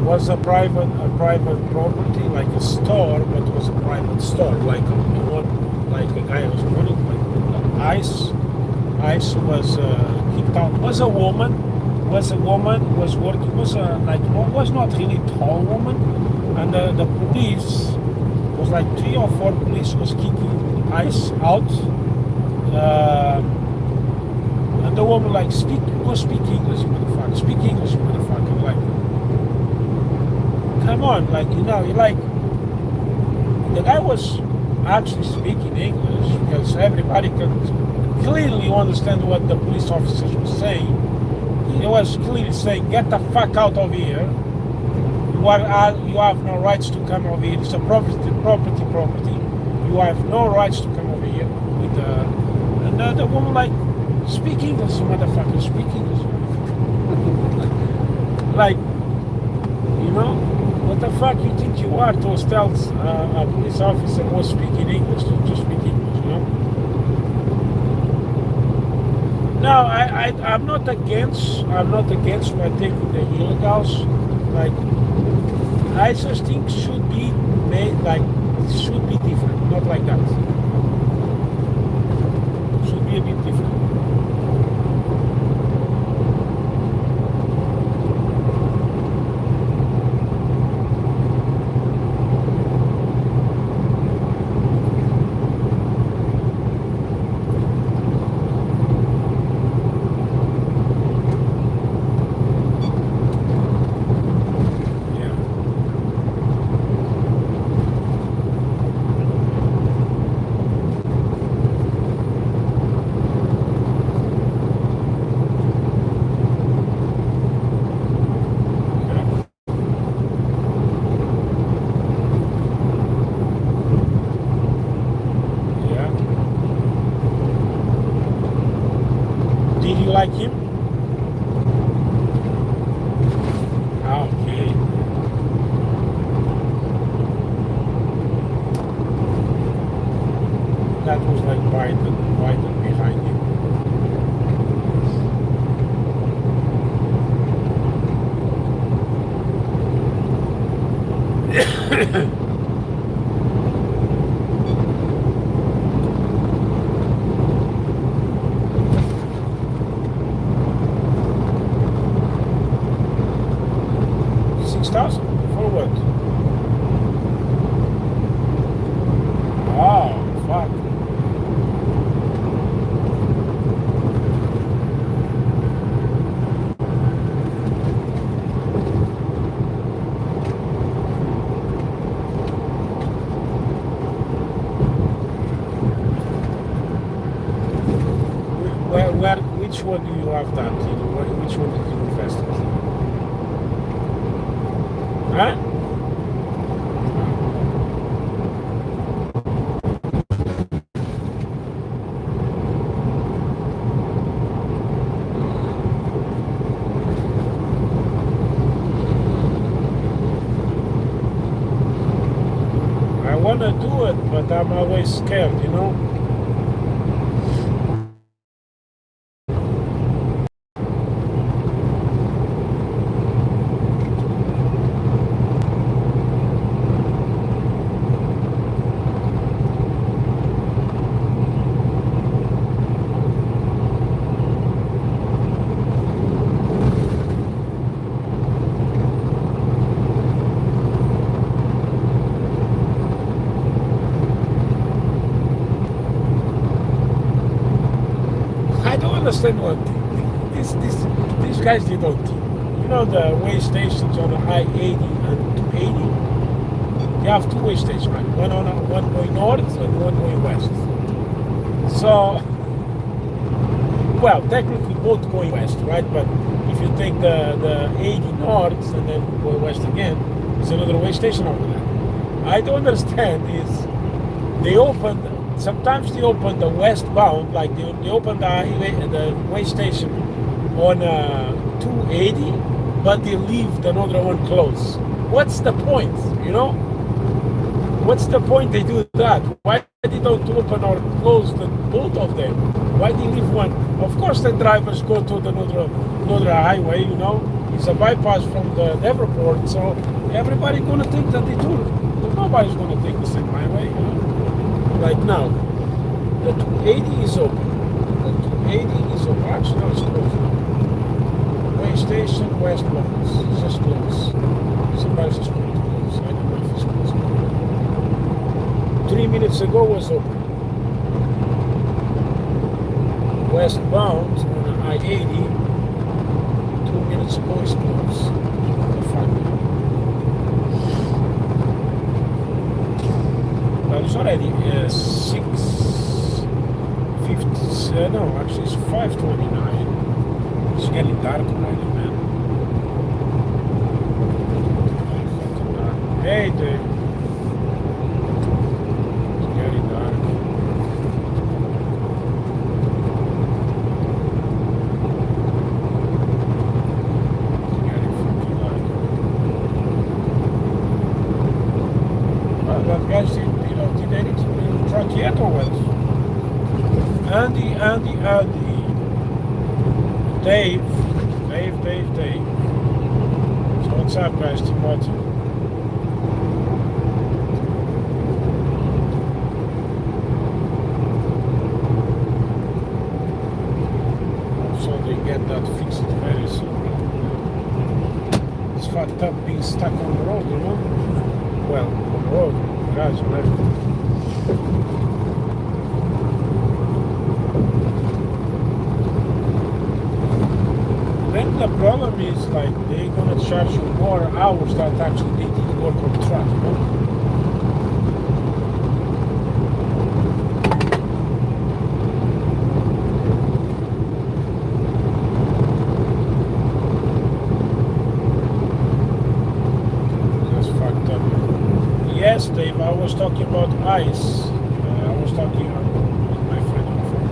Was a private property, like a store, but it was a private store, like a guy was running, like ICE was kicked out. Was working, was not really tall woman, and the police was like 3 or 4 police was kicking ICE out, and the woman like speak English, you motherfucker, speak English, you motherfucker, like. Come on, like, you know, like, the guy was actually speaking English because everybody could clearly understand what the police officers were saying. He was clearly saying, get the fuck out of here. You have no rights to come over here. It's a property. You have no rights to come over here. And the woman, like, speak English, motherfucker, speak English. Like, you know? What the fuck you think you are to tell a police officer was speaking English to speak English, you know? No, I'm not against by taking the illegals. Like, I just think should be made like should be different, not like that. Should be a bit different. Like him? Okay. That was like Biden behind him. Forward. Oh, fuck. which one do you have done? Which one did you invest in? Huh? I want to do it, but I'm always scared, you know? I don't understand what these guys they don't. You know the way stations on the I-80 and 280. You have two way stations, right? One going north and one going west. So, well, technically both going west, right? But if you take the 80 north and then go west again, it's another way station over there. I don't understand is sometimes they open the westbound, like they open the way station on 280, but they leave the other one closed. What's the point, you know? What's the point they do that? Why they don't open or close both of them? Why they leave one? Of course the drivers go to another highway, you know? It's a bypass from the Davenport, so everybody's gonna think that they do. Nobody's gonna take the same highway, you know? Right now, the 280 is open. The 280 is open. Actually, no, it's closed. Way station, west lines. It's just closed. Somebody's just going to close. I don't know if it's closed. 3 minutes ago was open. Westbound on I-80. 2 minutes ago is closed. 5 minutes. It's already 6:50. No, actually it's 5:29. It's getting dark already, man. Hey, Dave. It's getting dark. It's getting fucking dark. Well, that guy's did anything in the truck yet or what? Andy. Dave. So what's up, guys? Timothy. So they get that fixed very soon. It's fucked up being stuck on the road, you know? Well, on the road, guys, whatever. Then the problem is like they're gonna charge you more hours that actually they did work on the truck, you know? That's fucked up. Yes, Dave, I was talking about ice. I was talking with my friend on the phone.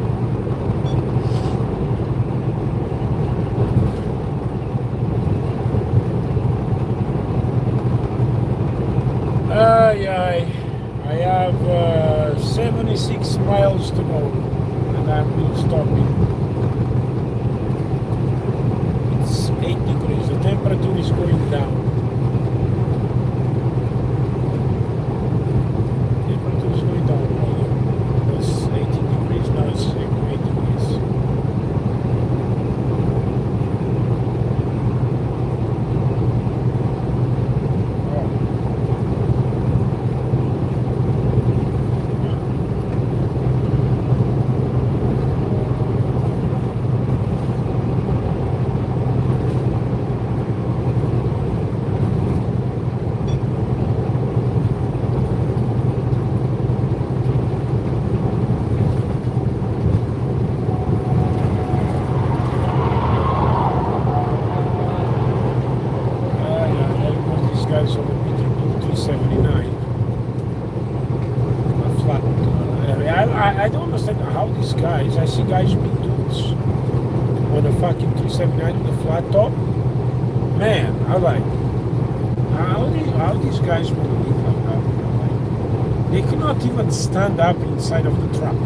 I have 76 miles to go, and I'm still stopping. It's 8 degrees. The temperature is going down. Temperature is going down. It's guys. I see guys with tools on a fucking 379 with a flat top. Man, I like how these guys want to live like that. Like, they cannot even stand up inside of the truck.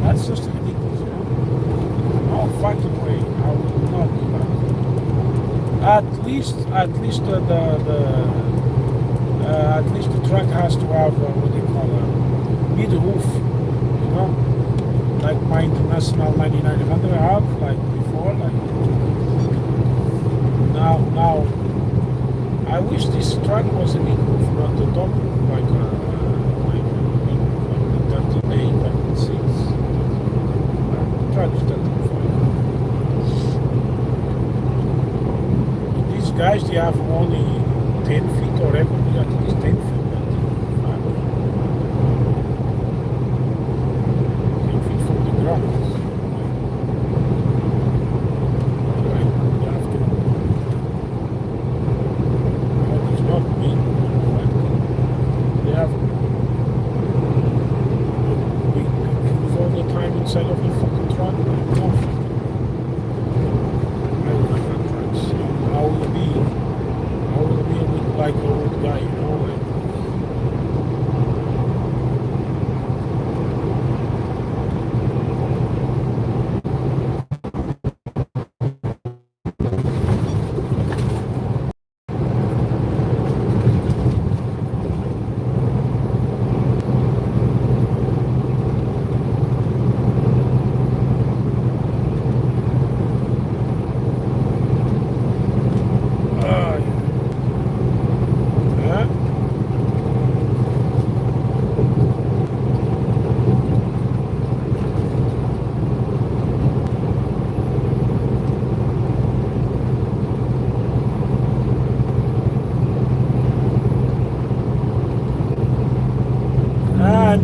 That's just ridiculous, you know? No fucking way. I will not do that. At least the truck has to have what they call a mid roof, you know, like my International 9900 have, like before, like now. I wish this truck was a mid roof, not the top roof, like the 38, 36. Truck is 35. These guys, they have only 10 feet or whatever, I think it's 10 feet. 10 feet from the ground. It's not big. They have big queues all the time inside of the fucking truck. No fucking. I don't like that trucks. I will be a bit like an old guy, you know, like.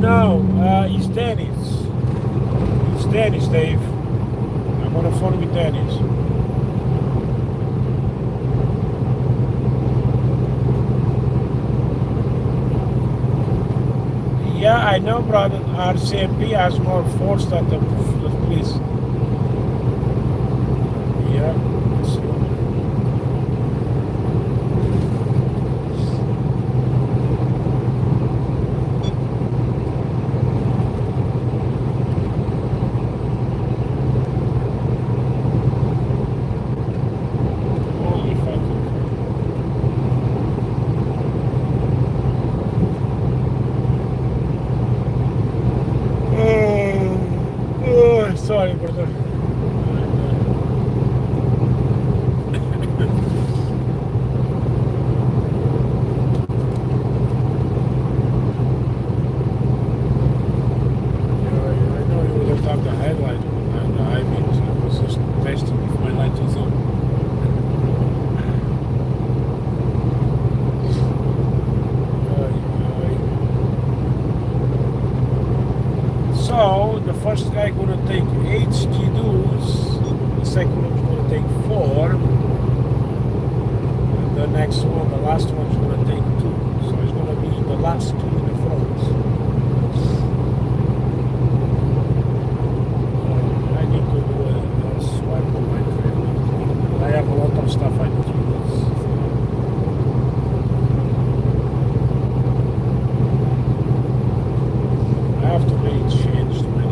No, it's Dennis. It's Dennis, Dave. I'm on the phone with Dennis. Yeah, I know, brother. RCMP has more force than the police. Yeah. Sorry, brother. I know you would have the headlight and the high beams. I was just testing if my light was on. So the first guy gonna take 8 skidoos, the second one's gonna take 4, and the next one, the last one's gonna take 2. So it's gonna be the last 2 in the front. I need to do a swipe on my credit. I have a lot of stuff I need to do. I have to make change to my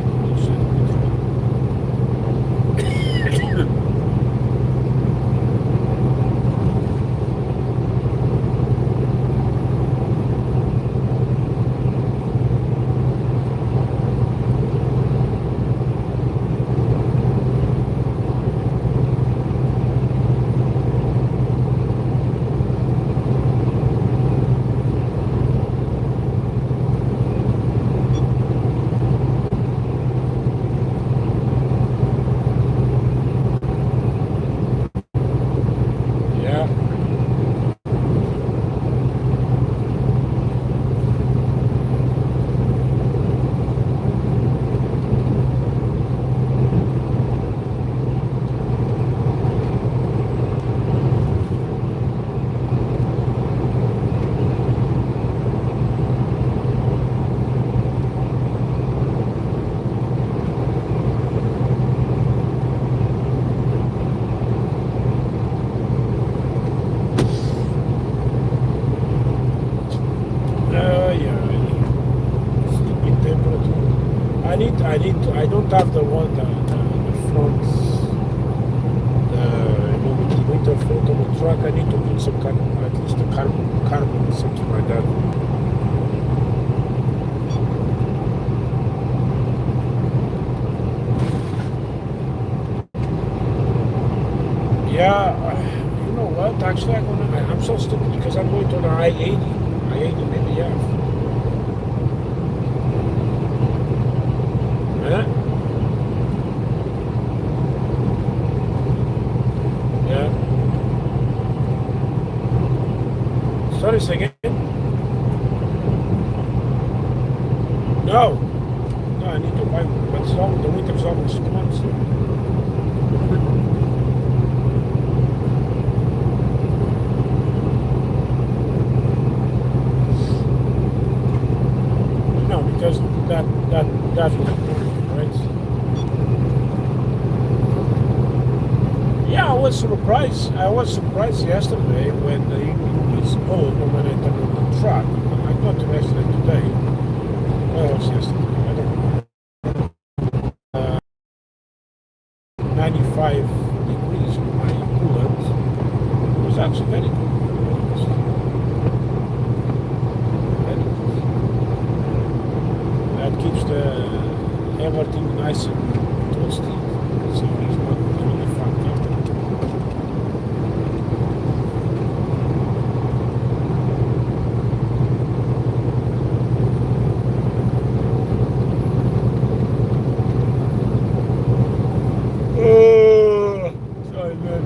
truck, I need to put some kind of, at least a carbon, something like that. Yeah, you know what? Actually, I'm so stupid because I'm going to the I-80. I-80 maybe, yeah. Huh? Yeah. Sorry, say again? No. No, I need to buy one. But the winter's almost 2 months. No, because that was important, right? Yeah, I was surprised. I was surprised yesterday when the evening was over when I turned on the truck. I got to yesterday today. Well, it was yesterday. I don't know. 95 degrees on my coolant. It was actually very good. Very good. That keeps everything nice and toasty. So it's not really fucked up. Sorry, man.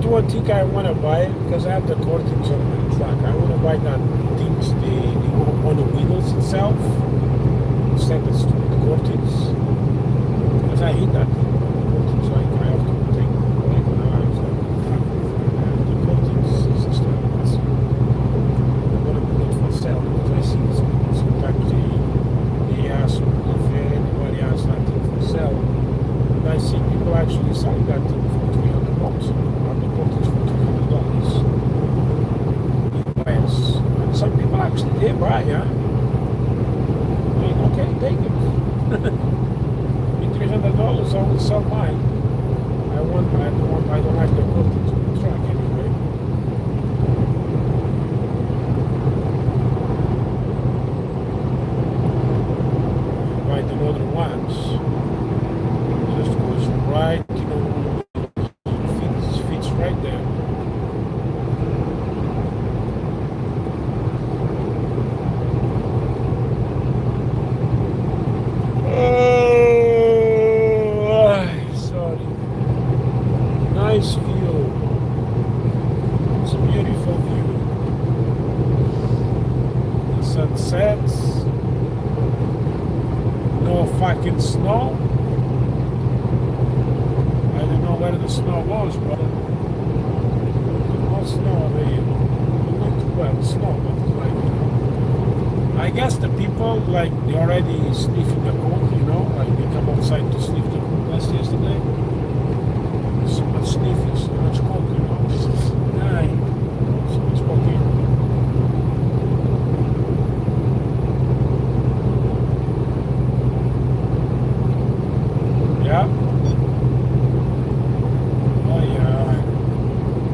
One thing I want to buy, because I have the curtains on my truck, I want to buy that things, on the windows itself, instead of the curtains, because I hate that thing, the curtains, like I have to take away when I have the curtains, it's just I want to put it for sale, because I see sometimes they ask if anybody has that thing for sale, and I see people actually selling that thing for $300. $200. Yes. And some people actually did buy, yeah. I mean, okay, take it. With $300, I will sell mine. I don't have the curtains on the truck anyway. Buy the other ones. Just goes right, fits right there. Nice view. It's a beautiful view. The sun sets. No fucking snow. I don't know where the snow was, but no snow over here. Well, snow, but it's like, I guess the people, like, they already sniffing the cold, like they come outside to sniff the cold. last yesterday. So much sniffing, so much coke, you know. Yeah, so much cocaine. Yeah. Oh yeah.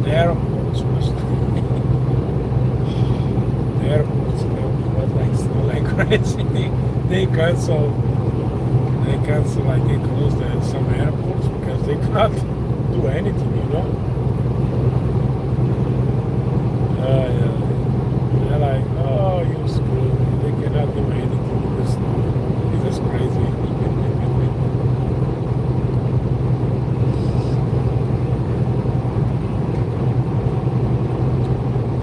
The airports must. The airports, like crazy. They cancel. Like they close some airports because they cannot do anything, you know. Yeah. They're like, oh, you're screwed. They cannot do anything in the snow. It's just crazy.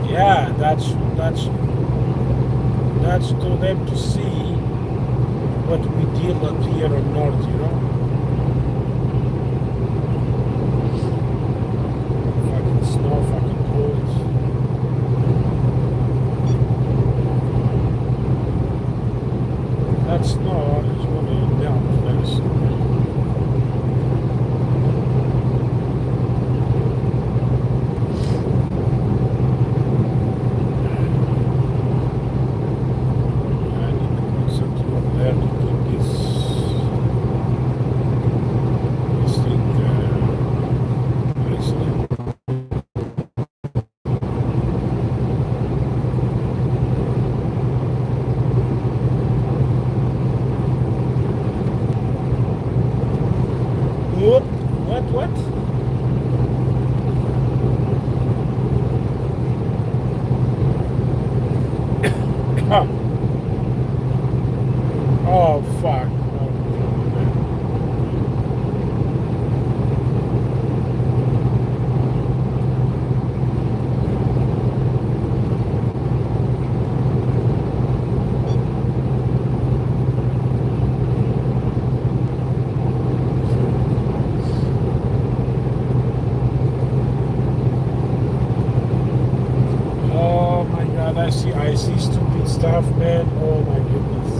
Yeah, that's to them to see what we deal up here on North, you know. Fucking snow, fucking cold. That snow is gonna melt very soon. What? Oh, fuck. Oh my god, I see stupid stuff, man. Oh my goodness.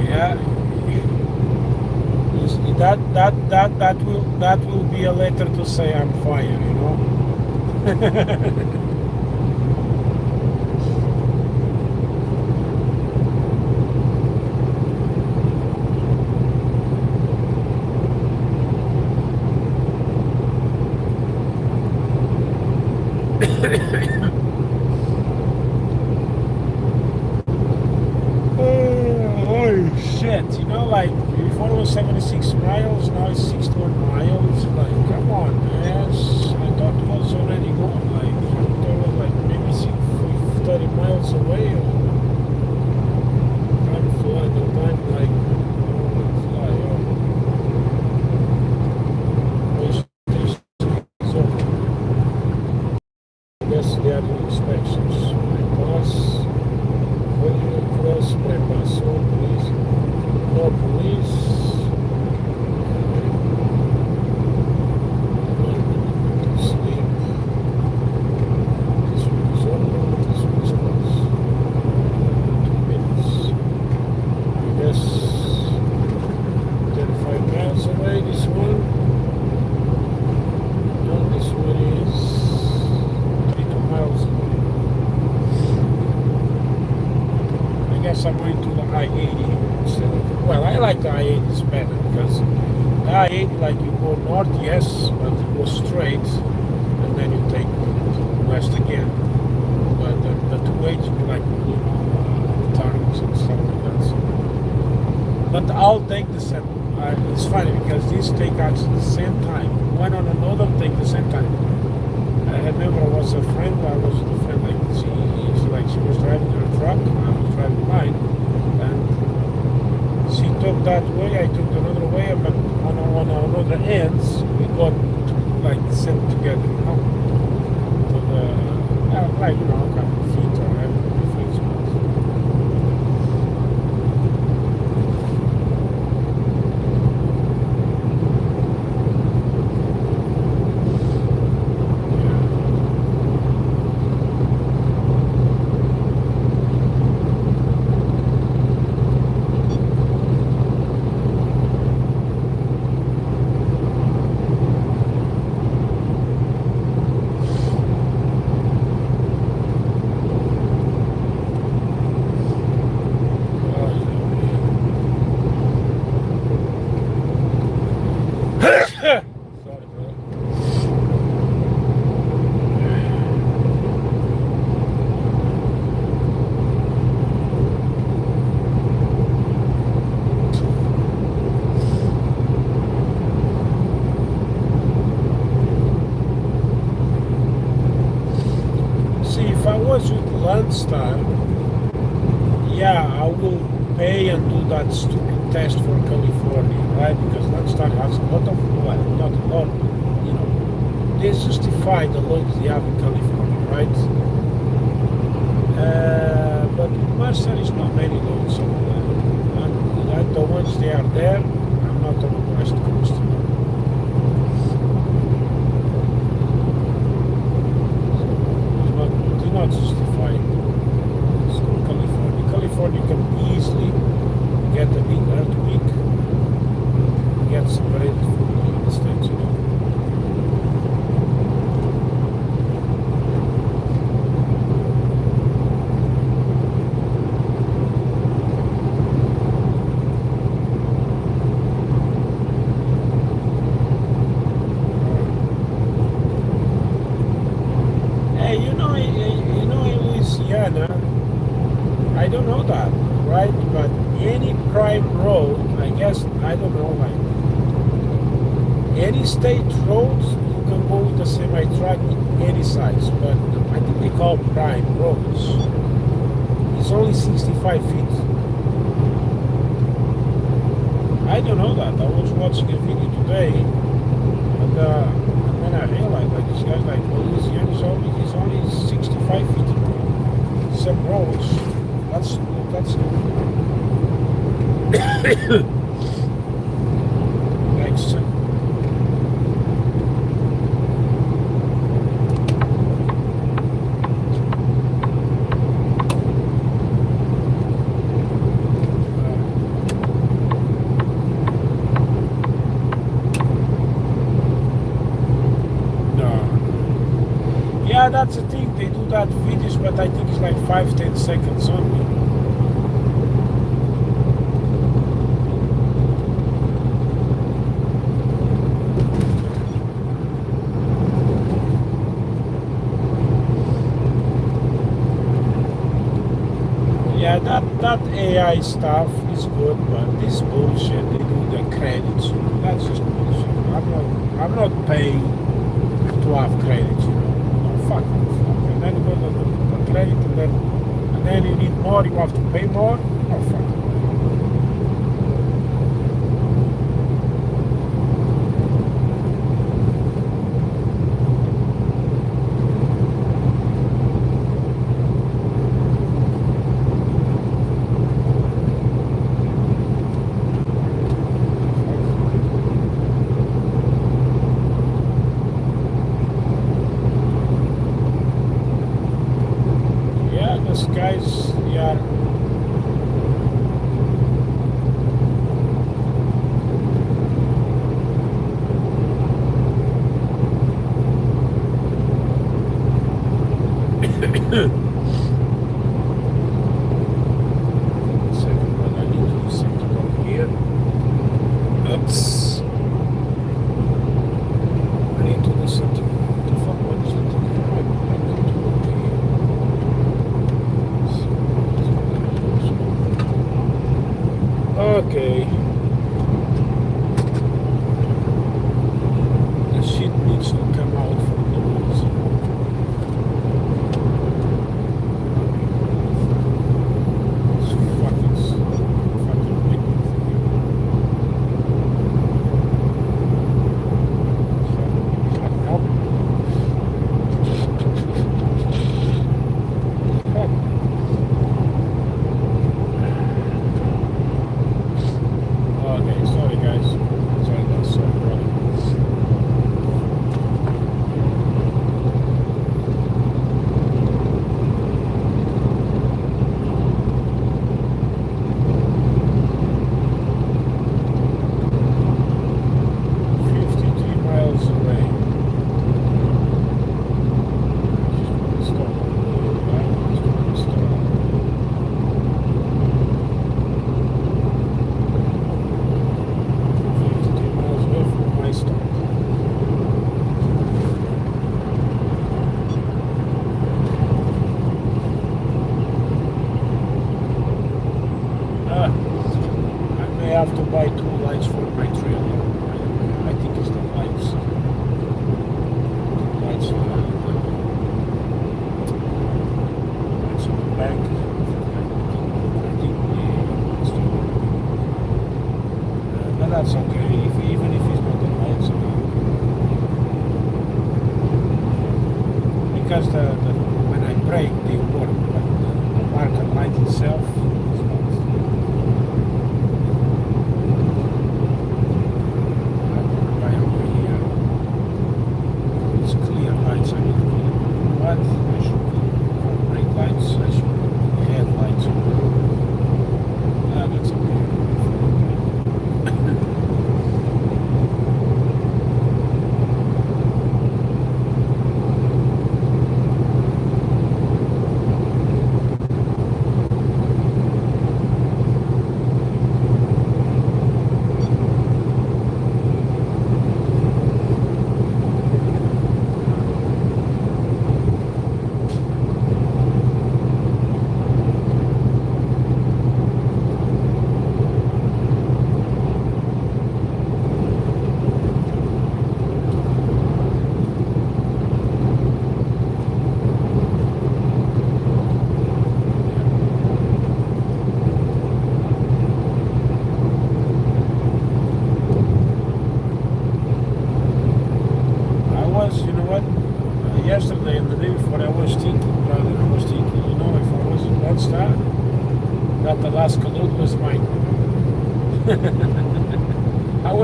Yeah. That will be a letter to say I'm fired, you know. Oh shit, you know, like before it was 76 miles, now it's 61 miles. Like, come on, man. I thought it was already gone. Like, I thought it was like maybe 30 miles away. Or time fly, the time like fly. So, I guess they are doing inspections. Bypass, cross, bypass, all police. No police. Sleep. This one is open. This one is closed. 2 minutes. I guess 35 miles away. This one. No, this one is 32 miles away. I guess I'm going to the I-80 instead of. Well, I like the I-80s better because the I-80, like you go north, yes, but you go straight and then you take west again. But the 280s be like, you know, turns and stuff like that. So. But I'll take the same. It's funny because these take out at the same time. One on another take the same time. I remember I was a friend, like she was driving her truck, I was driving mine, and she took that way, I took another way, but on another ends, we got like sent together, you know, to the, like, you know, a couple of feet or whatever. Landstar, yeah, I will pay and do that stupid test for California, right? Because Landstar has a lot of, well, not a lot, you know, they justify the loads they have in California, right? But Mercer is not many loads, so and the ones they are there, I'm not on the West Coast. Not justified. So California can easily get a big earthquake, get separated from the United States, you know. Hey, you know in Louisiana, I don't know that, right? But any prime road, I guess, I don't know, like any state roads, you can go with a semi-truck in any size, but I think they call prime roads. It's only 65 feet. I don't know that. I was watching a video today, and then I realized, like, this guy's like, well, Louisiana is only 65 feet. Some roads, that's like some. Yeah, that's the thing. They do that videos, but I think it's like 5-10 seconds only. Yeah, that AI stuff is good, but this bullshit they do the credits. That's just bullshit. I'm not paying to have credits, you know. Fuck. And then you go to the credit, and then you need more, you have to pay more. Oh, fuck. Guys, yeah. Second one, I need to do something over here. Oops. I need to do something. What the fuck? What is it? Okay. The shit needs to come out from the woods.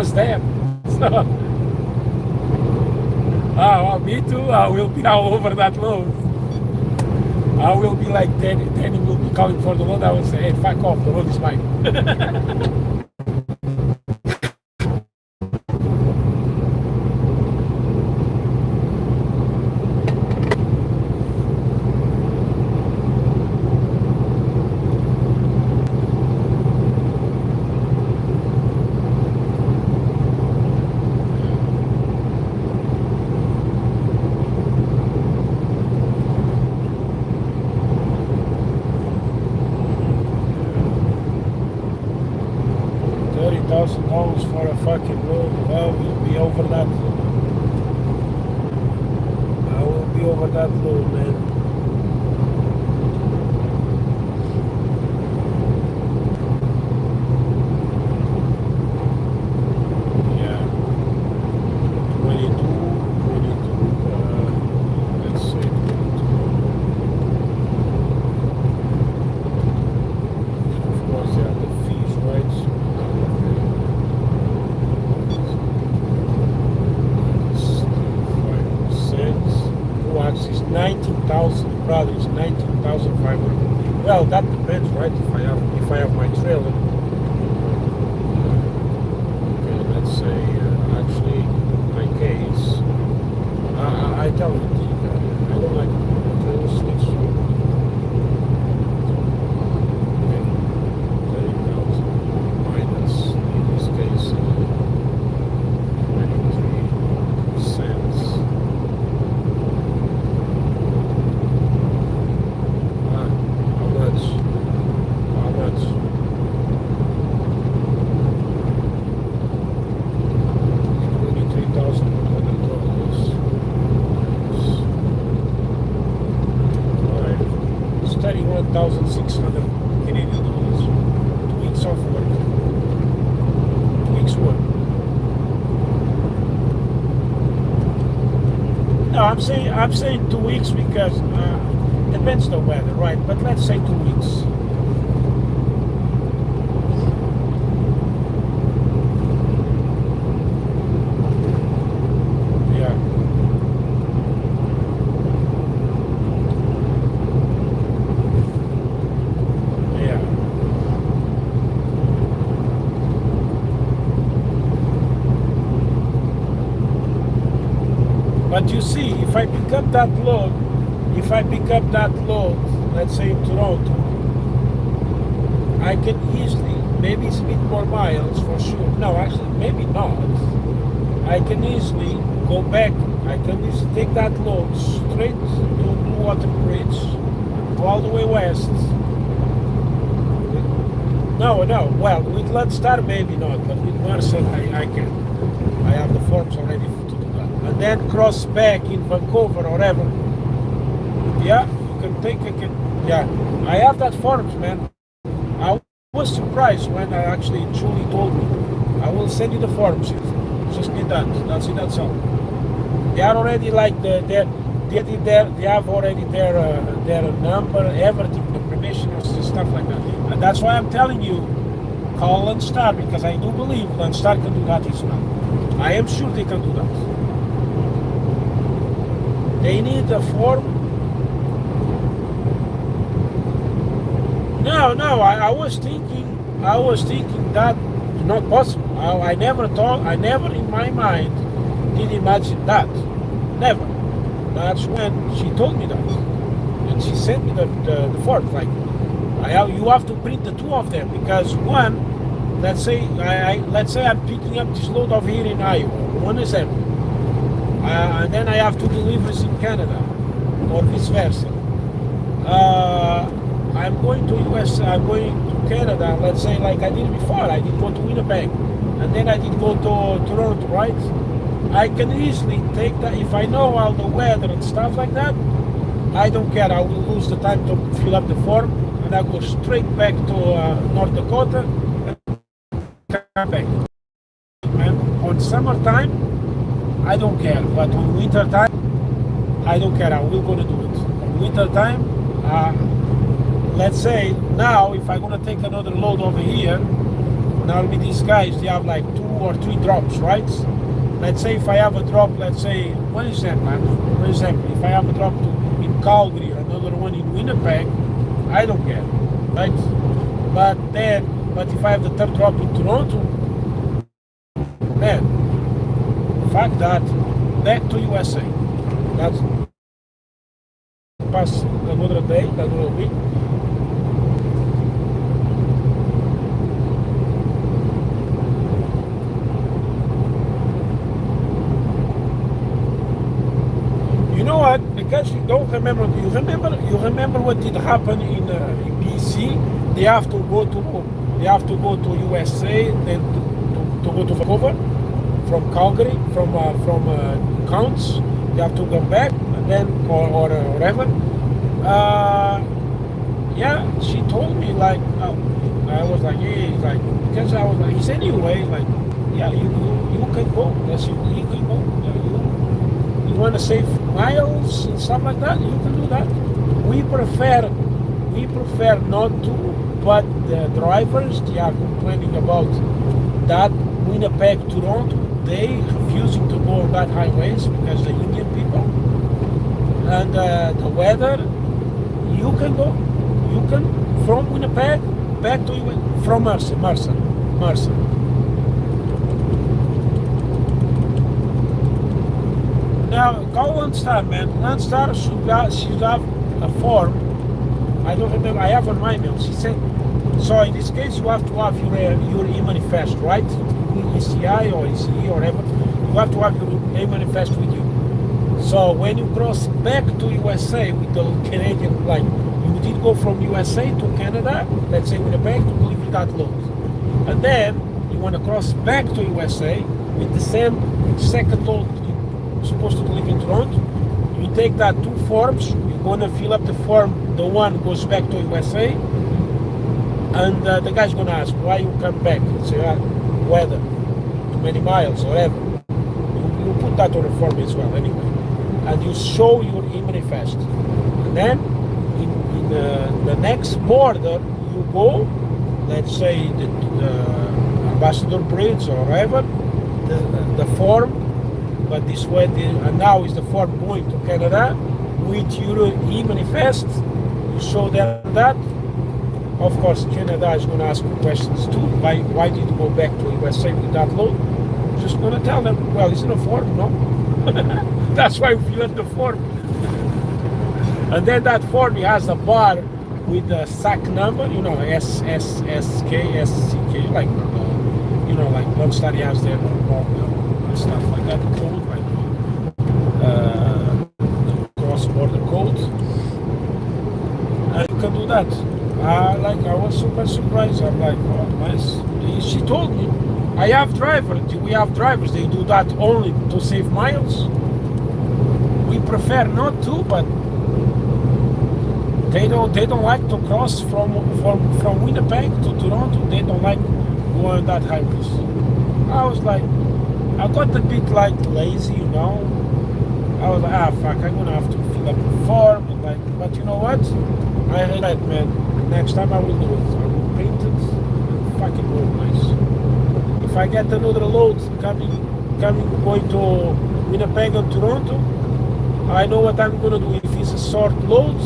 understand. So, me too. I will be all over that load. I will be like Danny will be calling for the load. I will say, hey, fuck off, the load is mine. 30,000 dollars for a fucking load. Well, we'll be over that load. I will be over that load, man. Yeah. 22, let's say 22. Of course, there are the fees, right? Is 19,000, brother. It's 19,500. Well, that depends, right? If I have my trailer. Okay, let's say actually my case. I tell you, I don't like trailer switch. Okay, 30,000 minus in this case 23 cents. $1,600 Canadian dollars. 2 weeks off work. 2 weeks work. No, I'm saying 2 weeks because depends on the weather, right? But let's say 2 weeks. But you see, if I pick up that load, let's say in Toronto, I can easily, maybe it's a bit more miles for sure. No, actually, maybe not. I can easily go back. I can easily take that load straight to Blue Water Bridge, go all the way west. No. Well, with Landstar, maybe not, but with Marcel, I can. I have the forms already to do that. And then cross back in Vancouver or whatever. Yeah, you can take a... Yeah, I have that forms, man. I was surprised when Julie told me, I will send you the forms. Just need that. That's it, that's all. They are already like they have already their number, everything, the permissions and stuff like that. And that's why I'm telling you, call Landstar, because I do believe Landstar can do that as well. I am sure they can do that. They need a form. No, I was thinking that not possible. I never in my mind did imagine that. Never. That's when she told me that. And she sent me the form. Like, you have to print the two of them, because one, let's say I'm picking up this load over here in Iowa. One is empty. And then I have two deliveries in Canada, or vice versa. I'm going to US, I'm going to Canada, let's say like I did before. I did go to Winnipeg, and then I did go to Toronto, right? I can easily take that, if I know all the weather and stuff like that, I don't care. I will lose the time to fill up the form, and I go straight back to North Dakota, and come back. And on summertime, I don't care, but on winter time, I don't care. I will gonna do it. On winter time, let's say now, if I'm gonna take another load over here, normally these guys, they have like 2 or 3 drops, right? Let's say if I have a drop, let's say, what is that, man? For example, if I have a drop in Calgary, another one in Winnipeg, I don't care, right? But if I have the third drop in Toronto, man, fuck that, back to USA. That's pass another day, another week. You know what? Because you don't remember. You remember what did happen in BC. They have to go to USA, then to go to Vancouver from Calgary, from Counts. They have to go back and then or whatever. Yeah, she told me like I was like, yeah, like because I was like, he said anyway, like yeah, you can go. Yes, you can go. You want to save miles and stuff like that, you can do that. We prefer not to, but the drivers, they are complaining about that Winnipeg, Toronto, they refusing to go on that highways because the Indian people and the weather. You can go, you can from Winnipeg back to from Mercer. Now, call Landstar, man. Landstar should have a form. I don't remember. I have on my mail. She said, so in this case, you have to have your e-manifest, right? ECI or ECE or whatever. You have to have your e-manifest with you. So when you cross back to USA with the Canadian, like you did go from USA to Canada, let's say with a bag to deliver that load. And then you want to cross back to USA with the same second load supposed to live in Toronto. You take that 2 forms, you're going to fill up the form, the one goes back to USA, and the guy's going to ask why you come back. Say, weather, too many miles, or whatever. You put that on the form as well, anyway. And you show your e-manifest. And then, in the next border, you go, let's say the Ambassador Bridge or whatever, the form. But this way, and now is the form going to Canada with your e-manifest. You show them that. Of course, Canada is going to ask you questions too. Why did you go back to USA with that load? You're just going to tell them, well, it's in a form, no? That's why we fill out the form. And then that form, it has a bar with the SAC number, you know, SSK, SCK, like, you know, like Landstar has their stuff like that, code, like cross-border code. And you can do that. I was super surprised. I'm like, oh, nice. She told me, we have drivers, they do that only to save miles. We prefer not to, but they don't like to cross from Winnipeg to Toronto. They don't like going that highways. I was like, I got a bit like lazy, you know. I was like, fuck, I'm gonna have to fill up the form, and like, but you know what? I hate that, man. Next time I will do it. I will print it and fucking work nice. If I get another load going to Winnipeg and Toronto, I know what I'm gonna do. If it's a short load,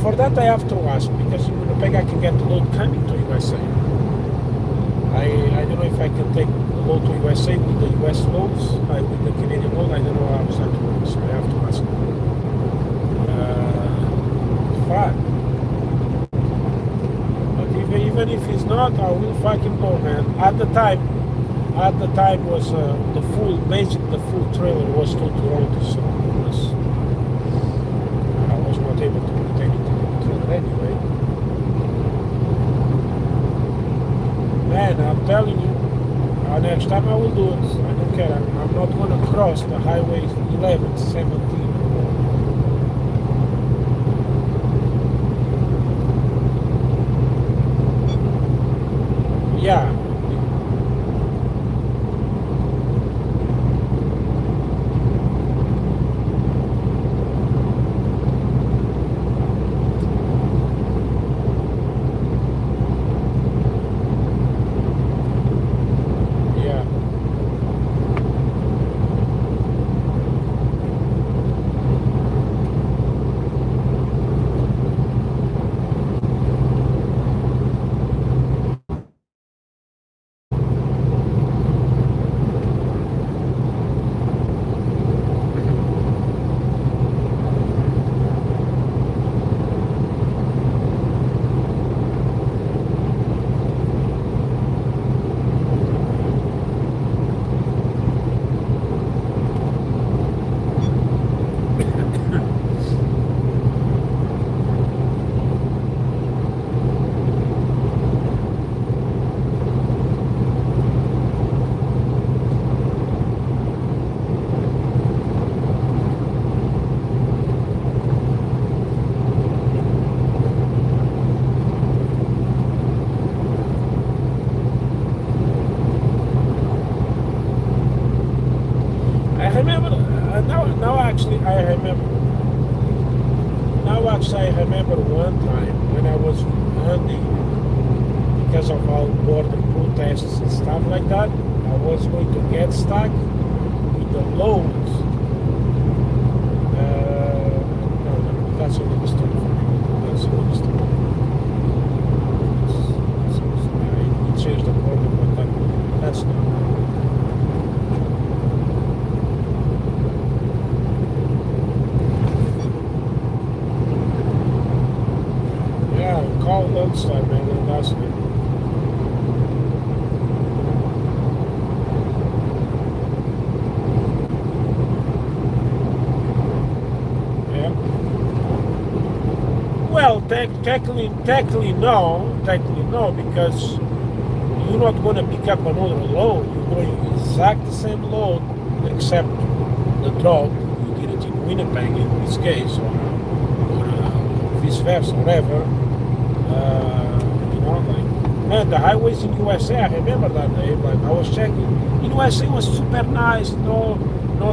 for that I have to ask, because in Winnipeg I can get the load coming to USA. I don't know if I can take the load to USA with the US loads, with the Canadian load. I don't know how that works, so I have to ask. Fuck. But even if it's not, I will fucking go, man. At the time was the full trailer was to Toronto, so I was not able to put anything in the trailer anyway. Man, I'm telling you, next time I will do it. I don't care. I'm not going to cross the highway 11, 17. Yeah. actually, I remember. Now, actually, I remember one time when I was hunting because of all border protests and stuff like that. I was going to get stuck with the loads. No, that's another story for me. That's another story. It changed the border, but that's not. Call Landstar, man, and ask me. Yeah. Well, technically no, because you're not going to pick up another load. You're going exact the same load, except the drop you did it in Winnipeg in this case, or vice versa, whatever. Like, man, the highways in USA, I remember that day, like, I was checking. In USA, it was super nice, no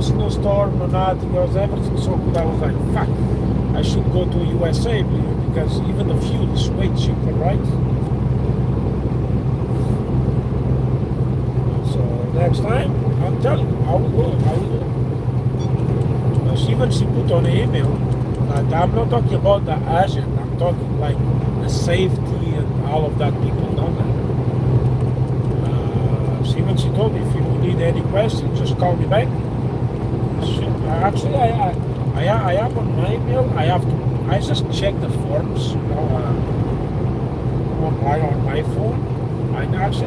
snowstorm, no nothing, everything so good. I was like, fuck, I should go to USA, because even the fuel is way cheaper, right? So, next time, I'm telling you, I will go. Even she put on an email, I'm not talking about the agent, I'm talking like the safety and all of that people know that. She told me, if you need any questions, just call me back. Actually, I have on my email, I just check the forms, on my phone. I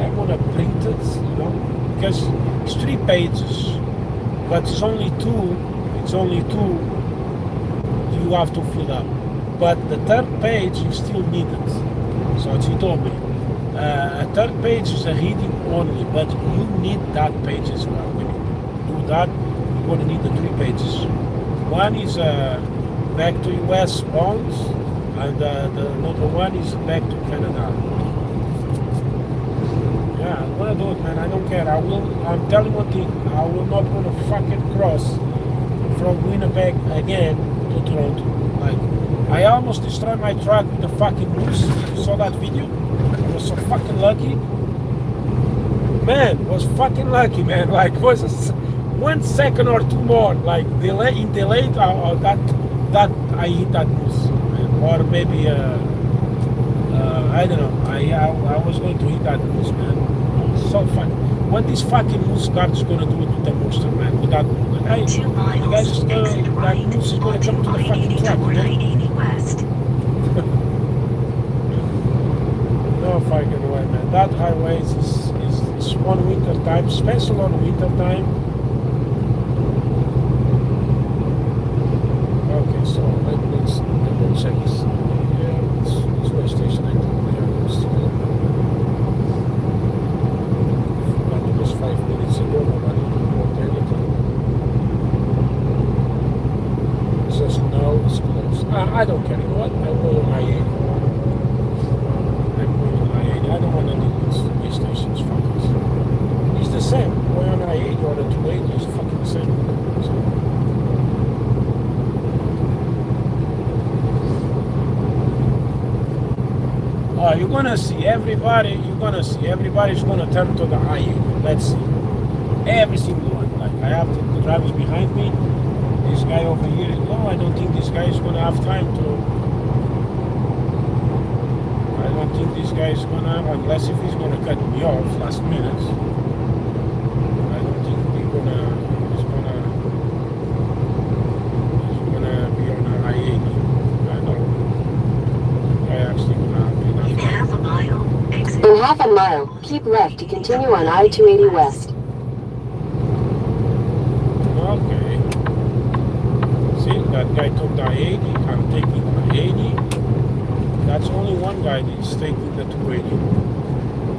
want to print it, because it's 3 pages, but it's only two you have to fill up. But the third page, you still need it. So she told me, a third page is a reading only, but you need that page as well. When you do that, you're going to need the 3 pages. One is back to US bonds, and the another one is back to Canada. Yeah, I'm going to do it, man. I don't care. I'm telling you one thing. I will not want to fucking cross from Winnipeg again to Toronto. Like, I almost destroyed my truck with the fucking moose. You saw that video? I was so fucking lucky. Man, was fucking lucky, man. Like, was 1 second or 2 more. Like, delayed that I hit that moose. Or maybe, I don't know. I was going to hit that moose, man. So funny. What this fucking moose guard is going to do with the monster, man? With that, the guy is exit that moose is going to come to the fucking truck, I-80 West. No fucking way, man. That highway is on winter time, special on winter time. Okay, so let's check this. Yeah, it's way station 8. That was 5 minutes ago. Nobody wrote anything. Just now it's closed. I don't care. You know what? I'm going on I-80. I don't want to do these stations. Fuck it. It's the same. Going on I-80 or the 280 is fucking the same. So, you're gonna see everybody's gonna turn to the I-80. Let's see. Every single one. Like, I have the drivers behind me. This guy over here, no, I don't think this guy is gonna have time to. I don't think this guy is gonna, unless if he's gonna cut me off last minute. I don't think he's gonna be on an I-80. I know. I actually gonna have enough. In half a mile, exit. In half a mile, keep left to continue on I-280 West. Okay. See, that guy took the I-80. I'm taking the I-80. That's only one guy that is taking the 280.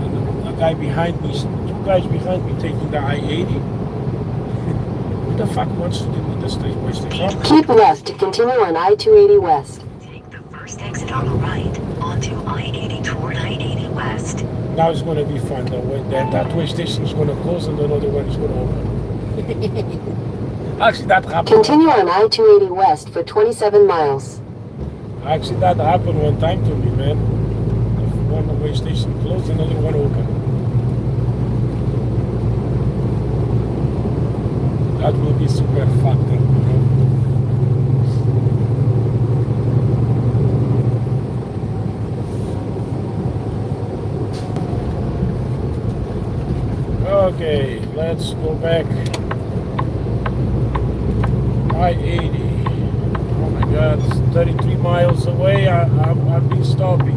And the guy behind me, 2 guys behind me taking the I-80. Who the fuck wants to do with the station? Keep left to continue on I-280 West. Take the first exit on the right onto I-80 toward I-80 West. Now it's going to be fun. That way station is going to close and another one is going to open. Actually, that happened. Continue on I-280 west for 27 miles. Actually, that happened one time to me, man. One way station closed and only one open. That will be super fucked up, you know. Okay, let's go back. I-80. Oh my God, it's 33 miles away. I've been stopping.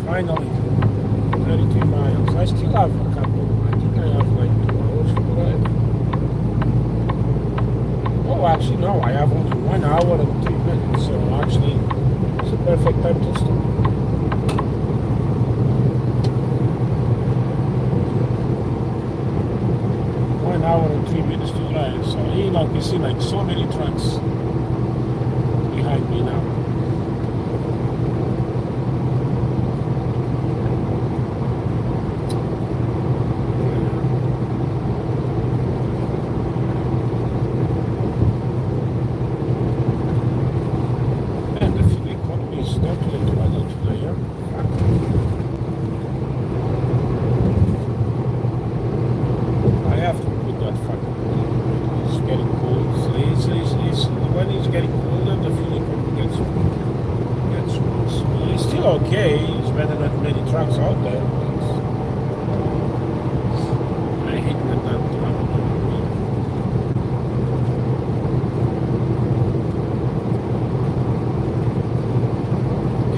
Finally, 33 miles. I still have a couple. I think I have like 2 hours to drive. Oh, actually, no. I have only 1 hour and 3 minutes. So actually, it's a perfect time to stop. Hour and 3 minutes to drive. So you know, you see like so many trucks behind me now. And the fuel economy is not really well today, yeah? I have to put that fucking cold. It's getting cold. When it's getting colder, the fuel economy gets worse. Well, it's still okay. It's better than many trucks out there. But I hate when that happens.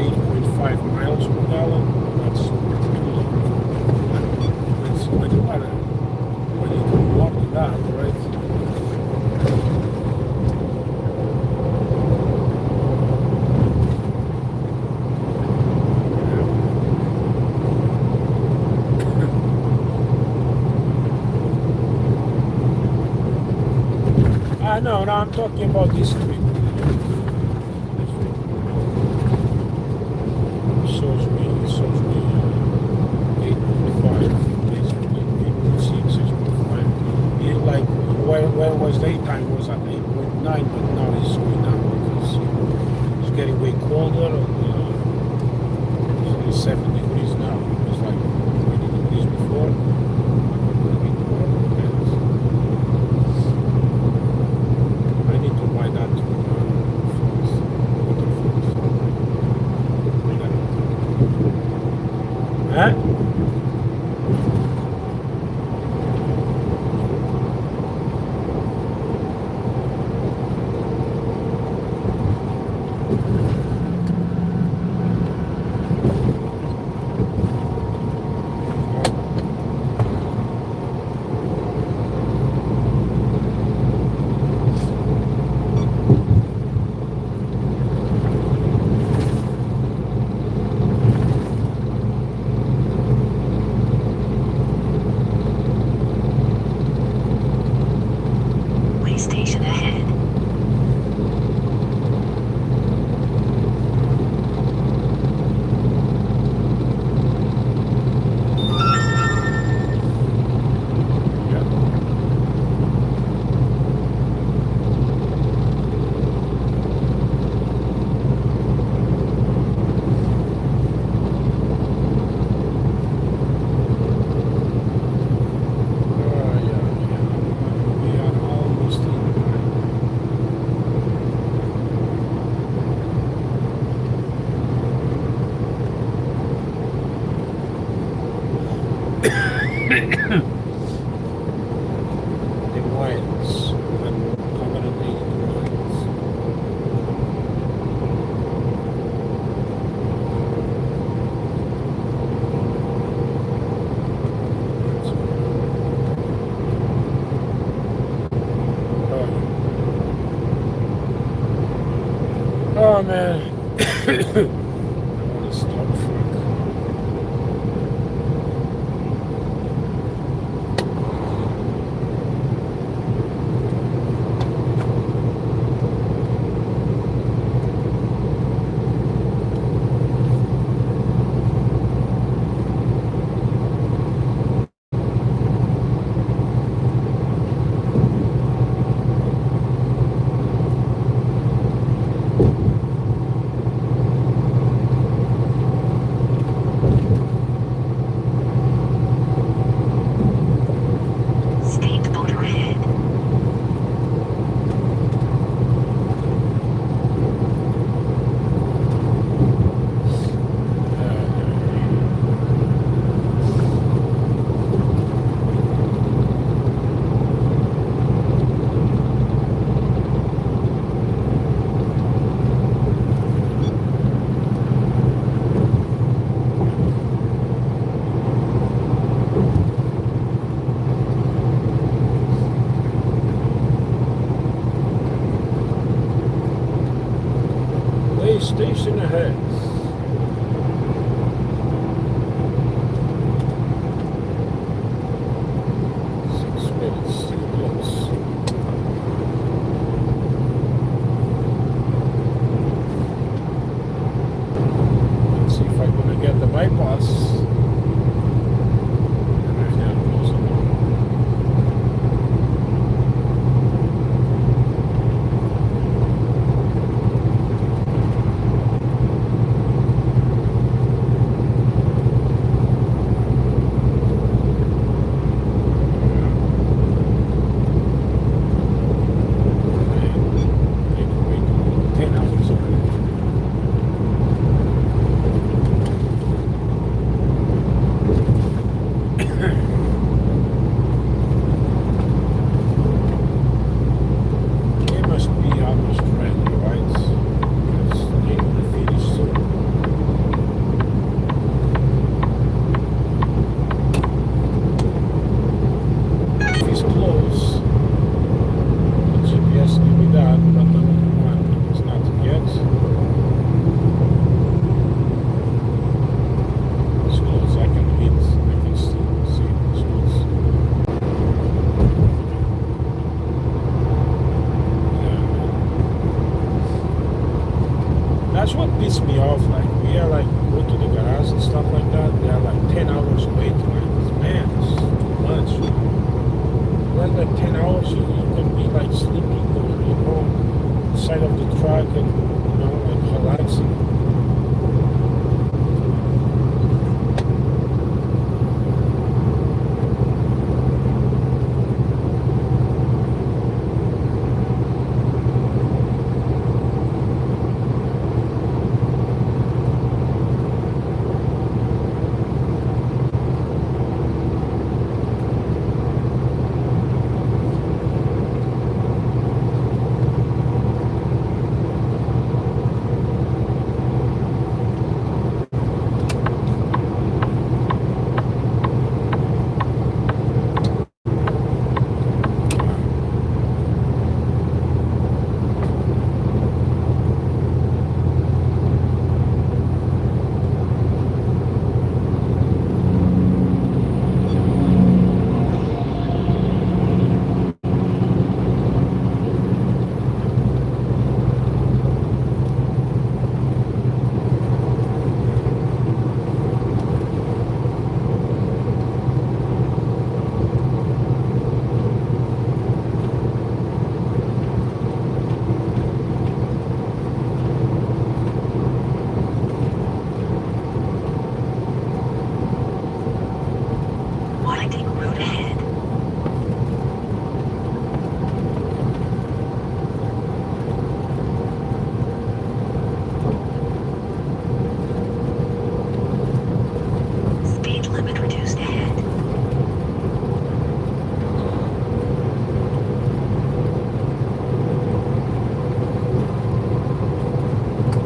8.5 miles per gallon. That's too low. That's when you want to. When you do more than that, right? No, I'm talking about this street. It shows me 8.5, basically 8.6, 6.5. It like where was daytime was at 8.9, but now it's going down because it's getting way colder. It's only 7 degrees now. It was like 20 degrees before. Huh? Station ahead. Oh man, I want to stop. station ahead. 6 minutes, still close. Let's see if I'm gonna get the bypass. That's what pissed me off. Like we are like go to the garage and stuff like that. They are like 10 hours wait. Like man, it's too much. Like 10 hours, you can be like sleeping or inside of the truck and like relaxing.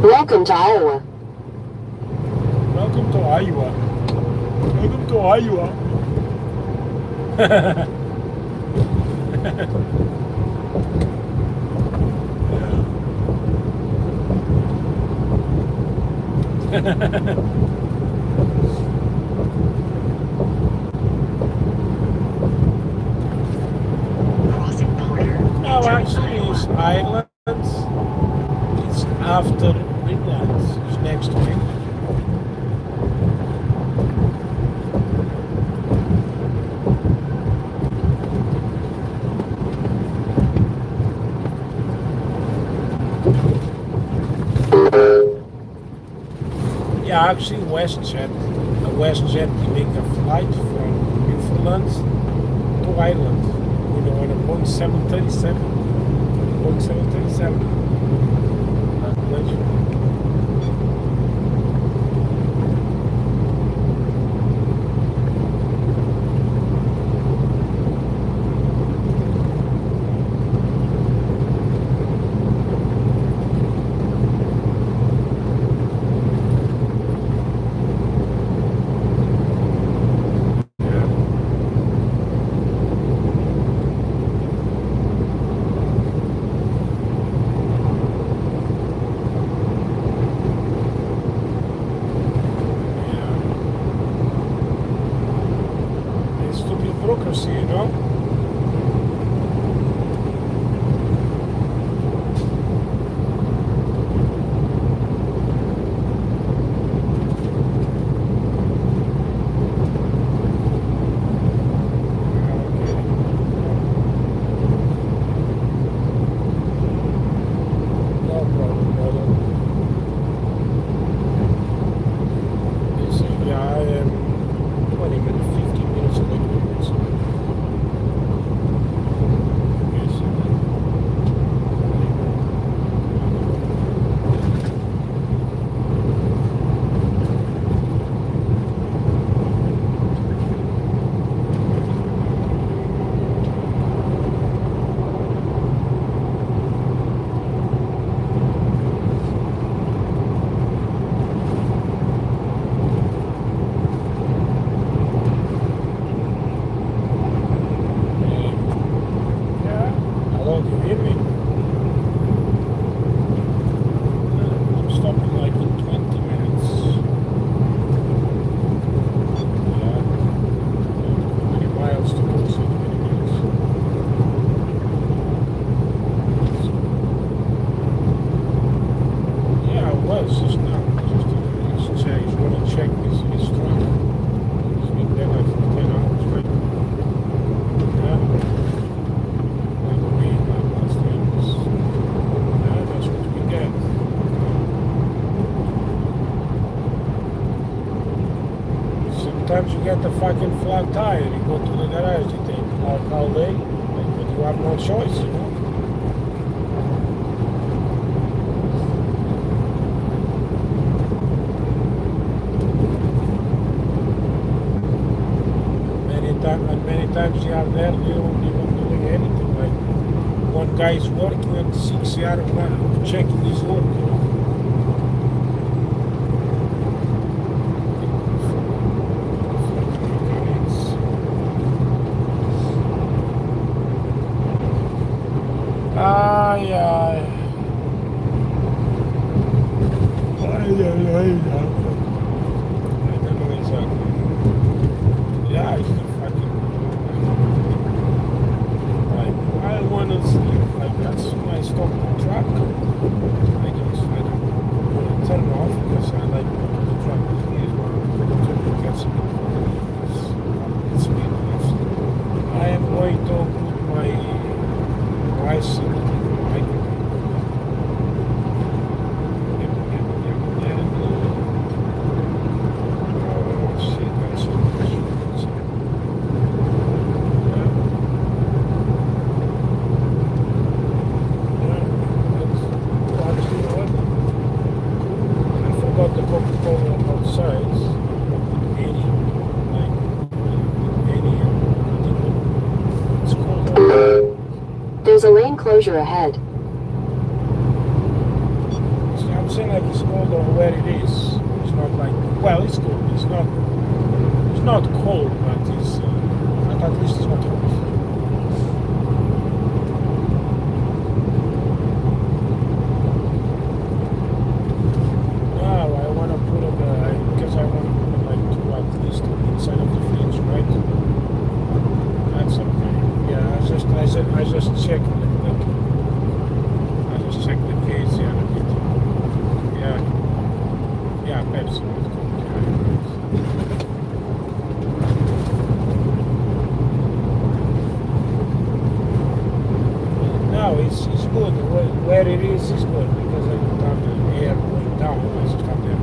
Welcome to Iowa. Welcome to Iowa. Welcome to Iowa. Crossing border. No, actually, it's Ireland. It's after Greenland. It's next to England. Yeah, actually, WestJet. The WestJet, they make a flight from Newfoundland to Ireland. On a Boeing 737. Boeing 737. Pleasure. sometimes you get a fucking flat tire. You go to the garage, you take like all day, like, but you have no choice, you know. Many times you are there, you don't even doing anything. Like one guy is working at 6 yards checking his work, you know. Ay, ay. Ay, ay, ay, ay. I don't know exactly. Yeah, it's the fucking. Like, I wanna sleep. Like, that's when I stop the truck. I don't want to turn off because I like the truck with me as well. To get some speed. I am going to put my license. There's a lane closure ahead. I'm saying like it's cold or where it is. It's not like, well, it's cold. It's not cold, but it's at least it's not hot. Now I want to put it because I want to put it like to at least inside of the fridge, right? That's okay. Yeah, I just checked it. I just checked the case, yeah. Yeah, Pepsi. No, it's good. Where it is good because I don't have the air going down. I just have the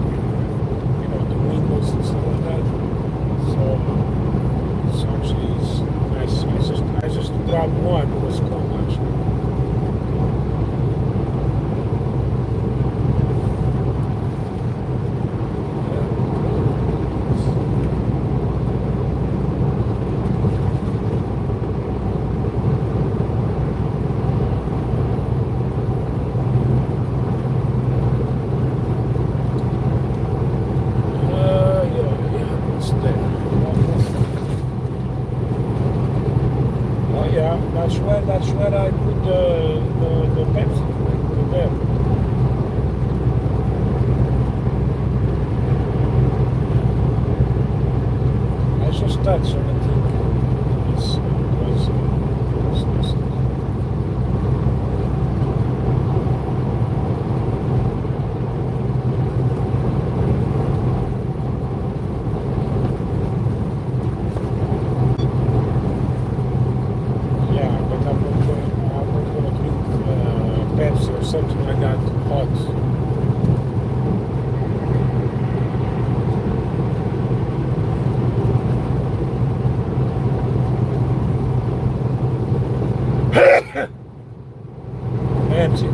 the windows and stuff like that. So actually it's nice. I just grabbed one. It was cold actually. That's where I put the Pepsi there. I just touched on it. Something like that, hot. Empty.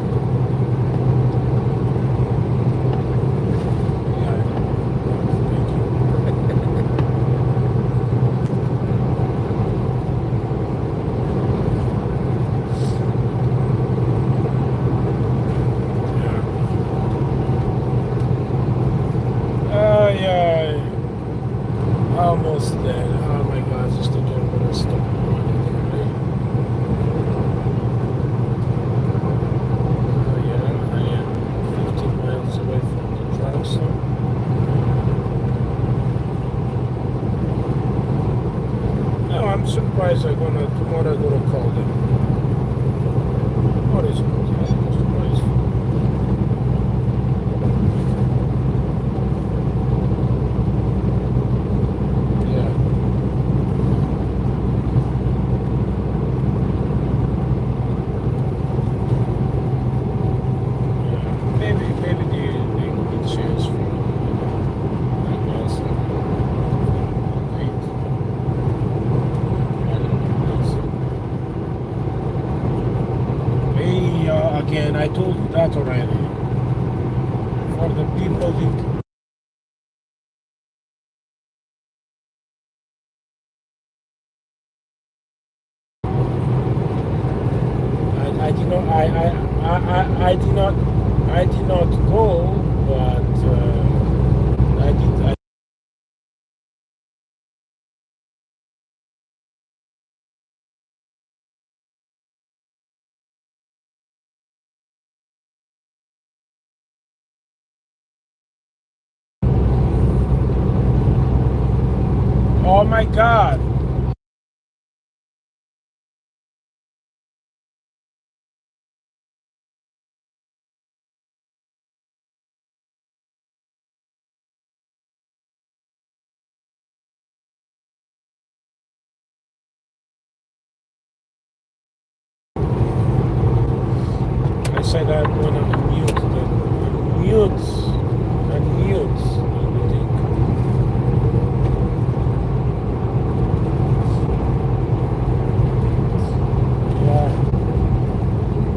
Almost there. Oh my god, just thinking I'm gonna stop. Yeah, I am 15 miles away from the truck, so. No, I'm surprised tomorrow I'm gonna call them. What is it? I'm surprised. Again, I told you that already. For the people that I did not I did not go, but I did. Oh my God! I said I'm gonna unmute unmute everything. Yeah,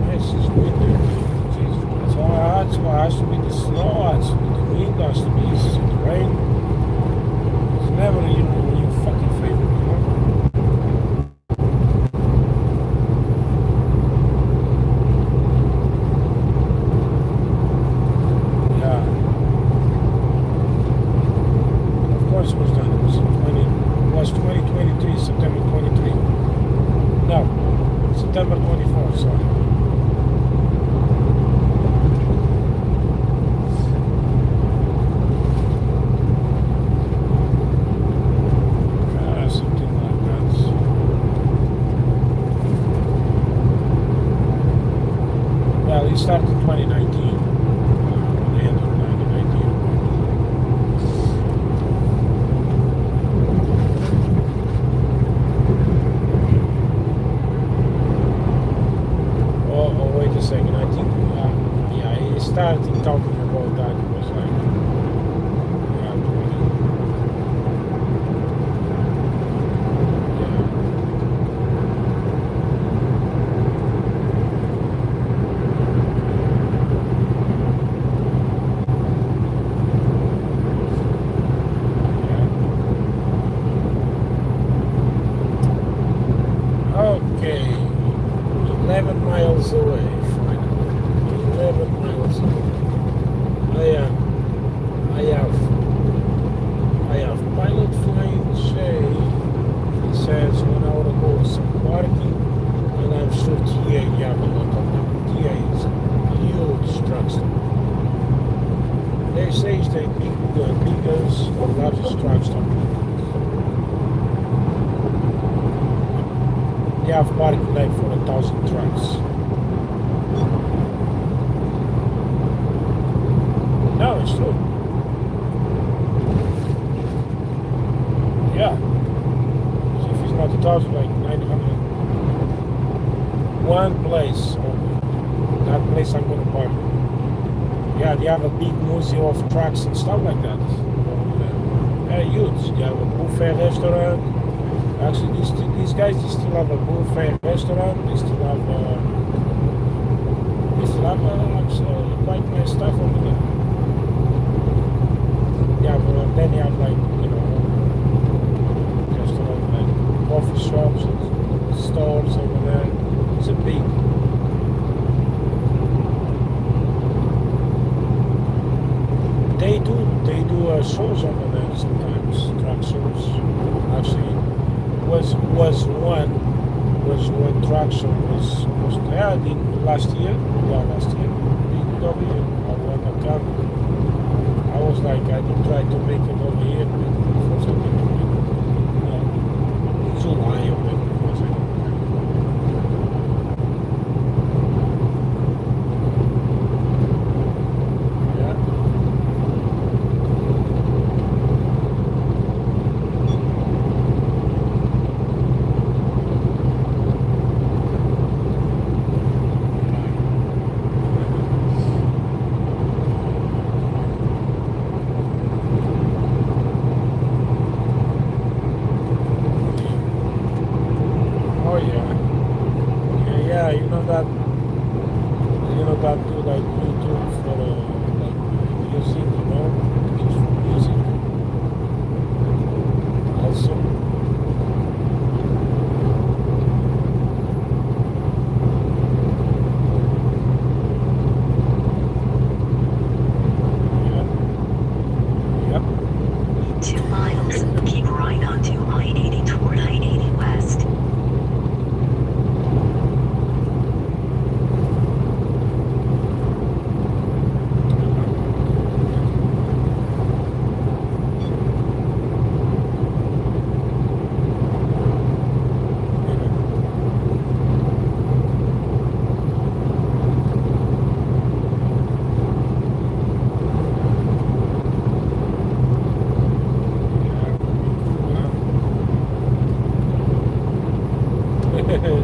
this is windy. That's why it has to be the snow, it has to be the wind, it has to be the rain. It's never your fucking favorite, you know? Yeah. Of course it was done. It was 2023, September 23. No, September 24, sorry. Something like that. Well, it started 2019. The end of 2019. Oh, wait a second. I think, yeah, he started talking about that. It was like, yeah, 20. Okay, 11 miles away, finally. 11 miles away. I have pilot flying shade. It says 1 hour ago some parking, and I'm sure TA, yeah, but not of them. TA is huge trucks. They say it's the biggest or largest truck stop. They have parking like for 1,000 trucks. No, it's true. Yeah. So if it's not 1,000, like 900. One place only. That place I'm gonna park. Yeah, they have a big museum of trucks and stuff like that. They're huge. They have a buffet restaurant. Actually, these guys, they still have a buffet restaurant. They still have actually quite nice stuff over there. Yeah, but then you have like, restaurant, like coffee shops and stores over there. It's a big. They do shows over there sometimes, truck shows. Actually, was one truck show was there last year. Yeah, last year. BMW. I won a car. I was like, I did try to make it over here, but unfortunately, July or whatever it was. that do like YouTube for like music, you know, just for music. Also. Yep. 2 miles. Keep right onto I-80 toward I-80 West.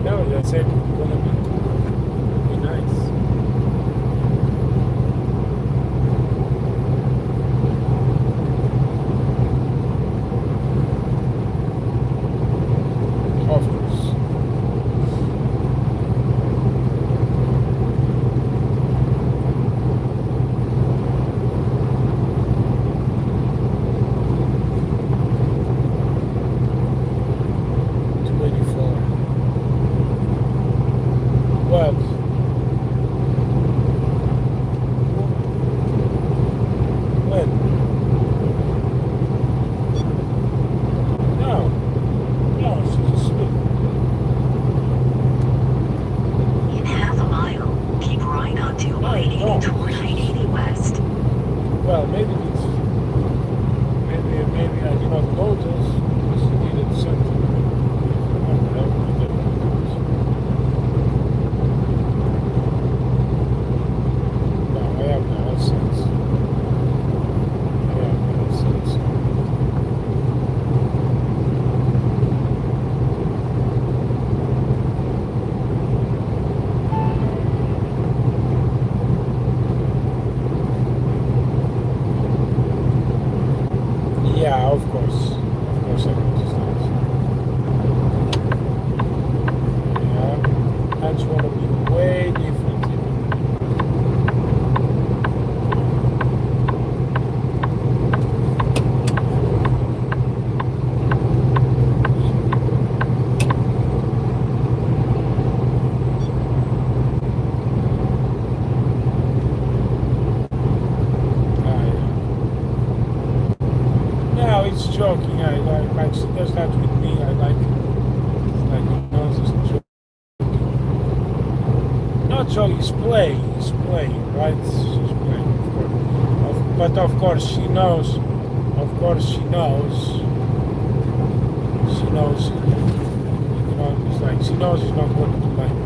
No, that's it. Gonna be nice. Of course. What? When? No. No, she's asleep. In half a mile, keep right onto No, I-80 no. toward I-80 West. Well, maybe maybe I did not notice because she needed something. No, I have no sense. I have no sense. Yeah, of course. Of course I noticed that. Yeah. I just want to be way different. No, it's joking. I like she does that with me. I like you know, just joking. Not joking, it's playing, right? She's playing, of course. But of course she knows. Of course she knows. She knows. You know, it's like she knows it's not going to like, you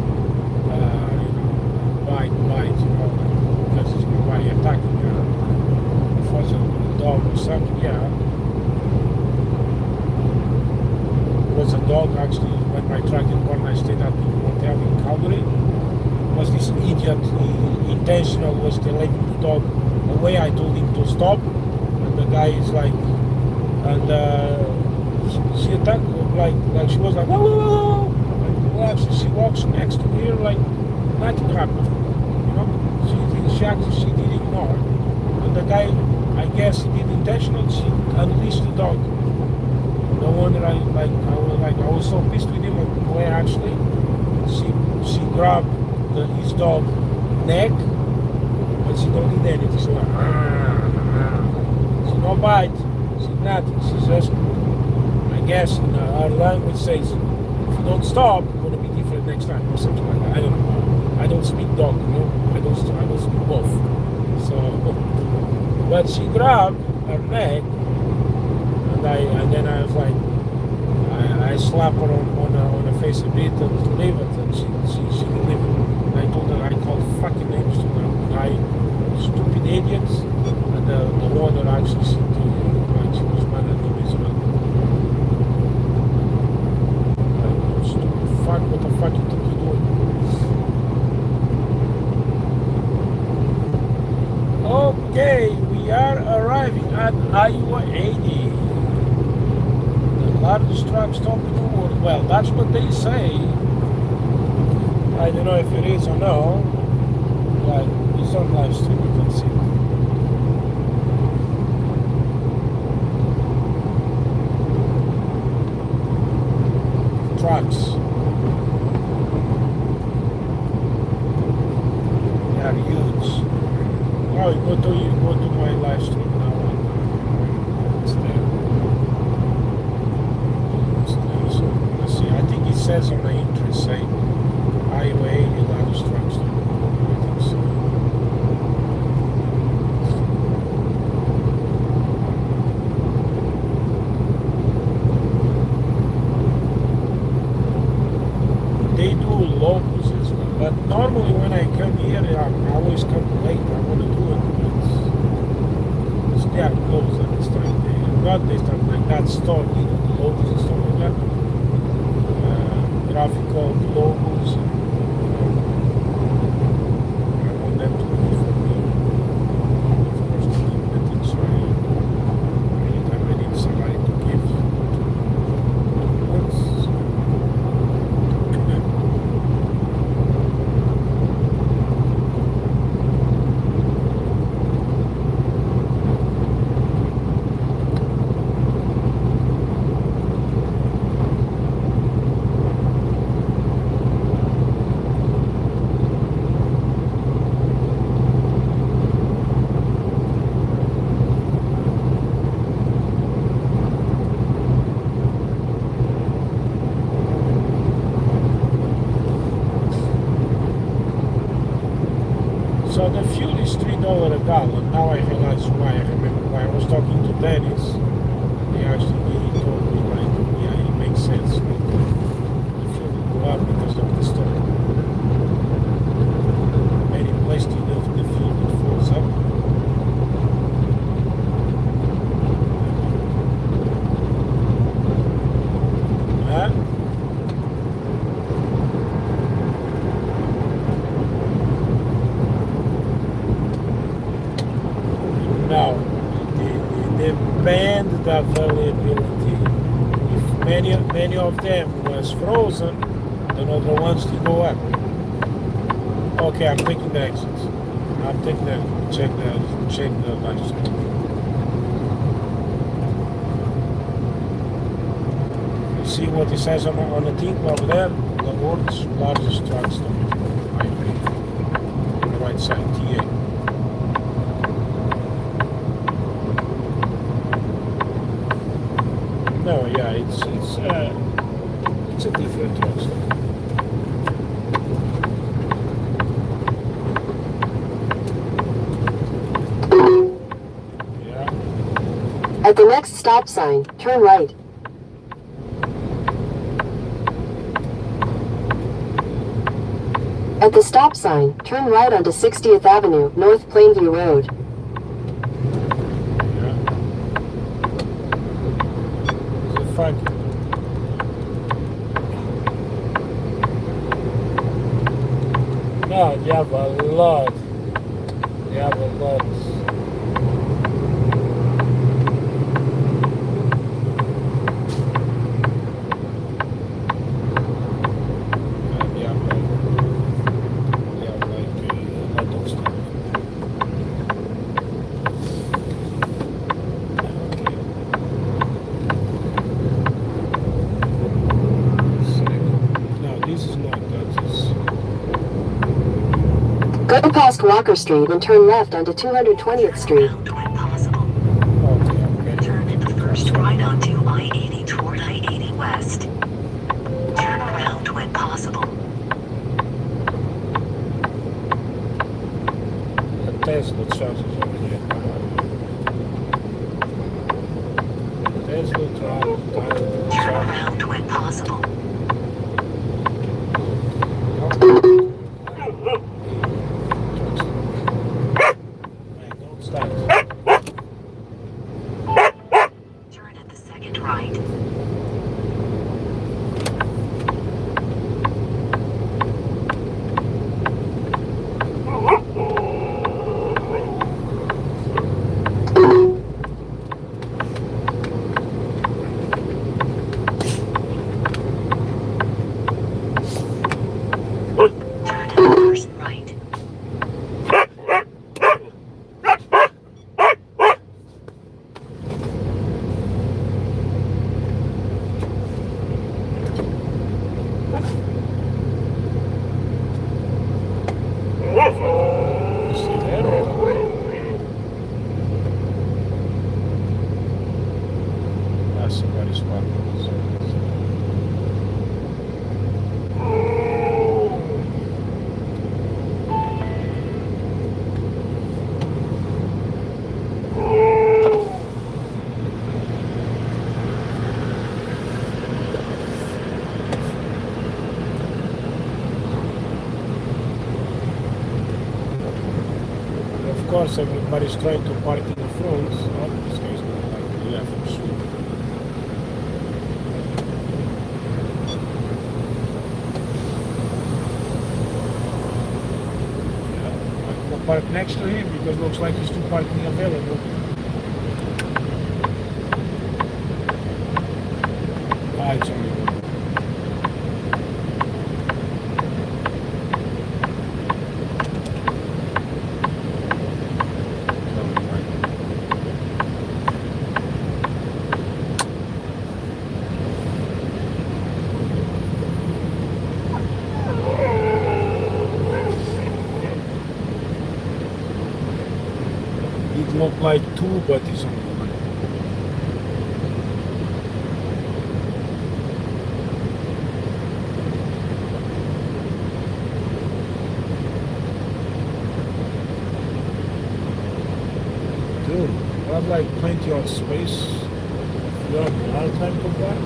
know, bite, you know, because it's going to be attacking her. If it was a dog or something, yeah. Was a dog actually when my truck in born I stayed at the hotel in Calgary. Was this idiot intentional was to let the dog away. I told him to stop and the guy is like and she attacked like she was like whoa, whoa, whoa, whoa. Well, actually she walks next to her like nothing happened. You know? She did ignore. And the guy I guess he did intentional, she unleashed the dog. No wonder I was so pissed with him where actually she grabbed his dog neck but she don't need anything. She's like she no bite, she's nothing, she's just I guess in our language says if you don't stop it's gonna be different next time or something like that. I don't know. I don't speak dog, you know. I don't speak both. So but she grabbed her neck and then I was like, I slapped her on the face a bit and leave it, and she didn't leave it. And I told her I called fucking names to the guy, stupid idiots, and the owner actually said to like she was mad at him as well. Like, stupid fuck, what the fuck you think you're doing? Okay, we are arriving at Iowa 80. Largest truck stop in the world. Well, that's what they say. I don't know if it is or no. It's on live stream, you can see. Trucks. They are huge. Oh, you go to my live stream now. It's there. It's there. So let's see. I think it says on the entry, say highway and other structure. I think so. They do locals as well, but normally when I come here, I always come late. I want to do it, but they are closed at this time. Not this time, like that store, the locals and stuff like that. Graphical logos. I want them to do for me. Of course, to limit it, so anytime I need somebody to give. So the fuel is $3 a gallon. Now I realize why. I remember why I was talking to Dennis. He told me like, yeah, it makes sense. The fuel will go up because of the storm. Many places the fuel that falls up. Huh? Now, they banned the availability. If many of them was frozen, then other ones to go up. Okay, I'm taking the exits. I'm taking the check the live stream. You see what it says on the thing over there? The world's largest truck stop. Highway. On the right side, TA. No, yeah, it's a different truck stop. Yeah. At the next stop sign, turn right. At the stop sign, turn right onto 60th Avenue, North Plainview Road. Fuck. No, you have a lot. You have a lot. Go past Walker Street and turn left onto 220th Street. Around when possible. Okay. Turn in the first right onto I-80 toward I-80 West. Turn around when possible. A Tesla charges over here. Tesla Turn charges. around when possible. Turn at the second right. course, everybody's trying to park in the front. Oh, this guy's going like the left, sweet. Yeah, I'll park next to him because looks like he's still parking available. Ah, it's only one. It looked like two, but it's only one. Dude, I have like plenty of space. You have a lot of time to park.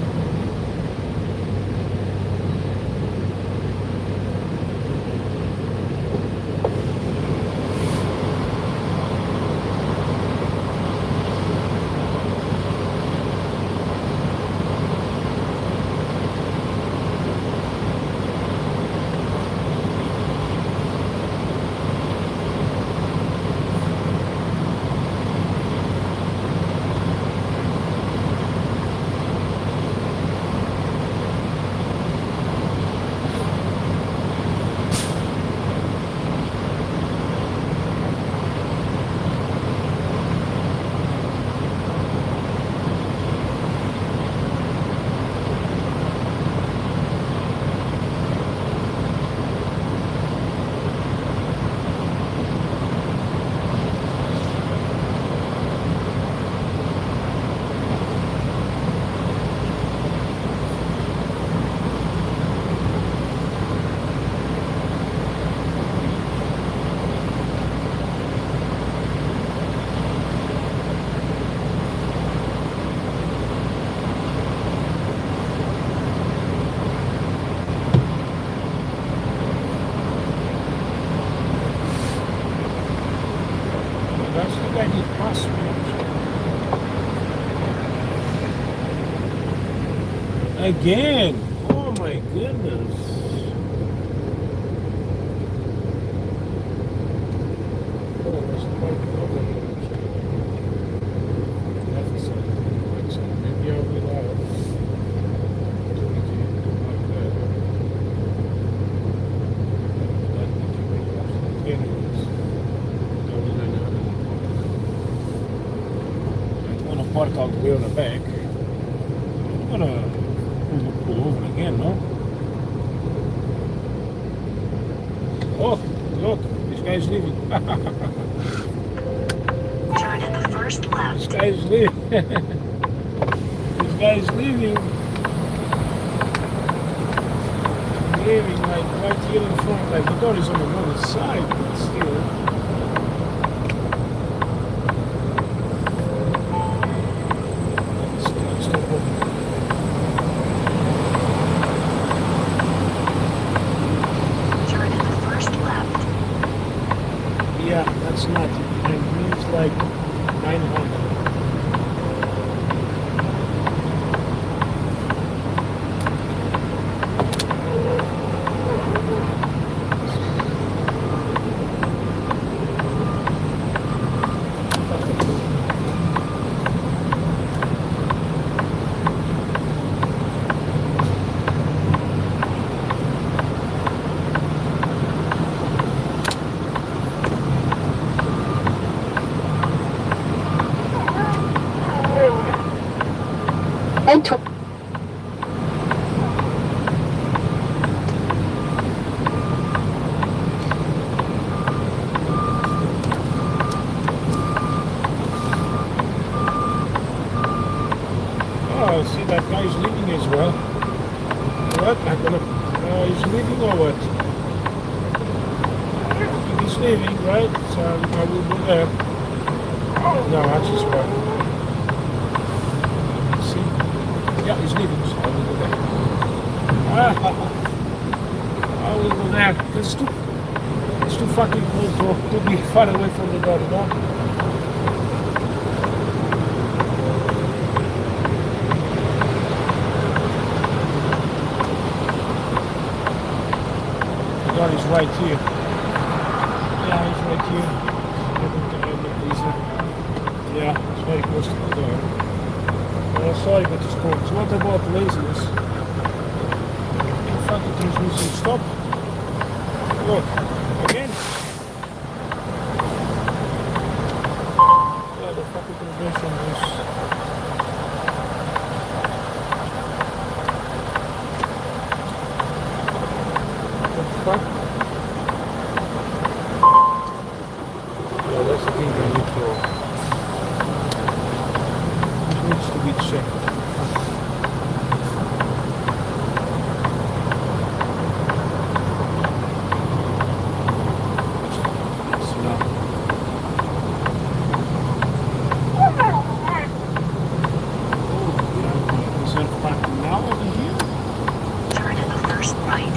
That's the guy did pass me. Again! Oh my goodness. Oh, there's quite a lot of them. Left side, right side. Maybe I will have opportunity to park there. That would be anyways. I'm gonna park all the way on the back. I'm gonna pull over again, no? Oh, look, this guy's leaving. Turn in the first This left. guy's leaving. This guy's leaving. Leaving like right here in front. Like the door is on the other side, but still. Stop opening. Turn in the first left. Yeah, that's not. Behind me it's like 900. And tw- Oh, see that guy's leaving as well. What? I'm gonna. He's leaving or what? He's leaving, right? So I will go there. No, that's his part. See? Yeah, he's leaving, so I will go there. I will go there. That's too. It's too fucking cold to be far away from the door, you know? The door is right here. Yeah, it's right here. Yeah, it's very close to the door. Sorry, but it's cold. So what about laziness? The fucking transmission stop. Look, again. Yeah, the fucking transmission is... What the fuck? Yeah, that's the thing I need to... It needs to be checked. Turn in the first right.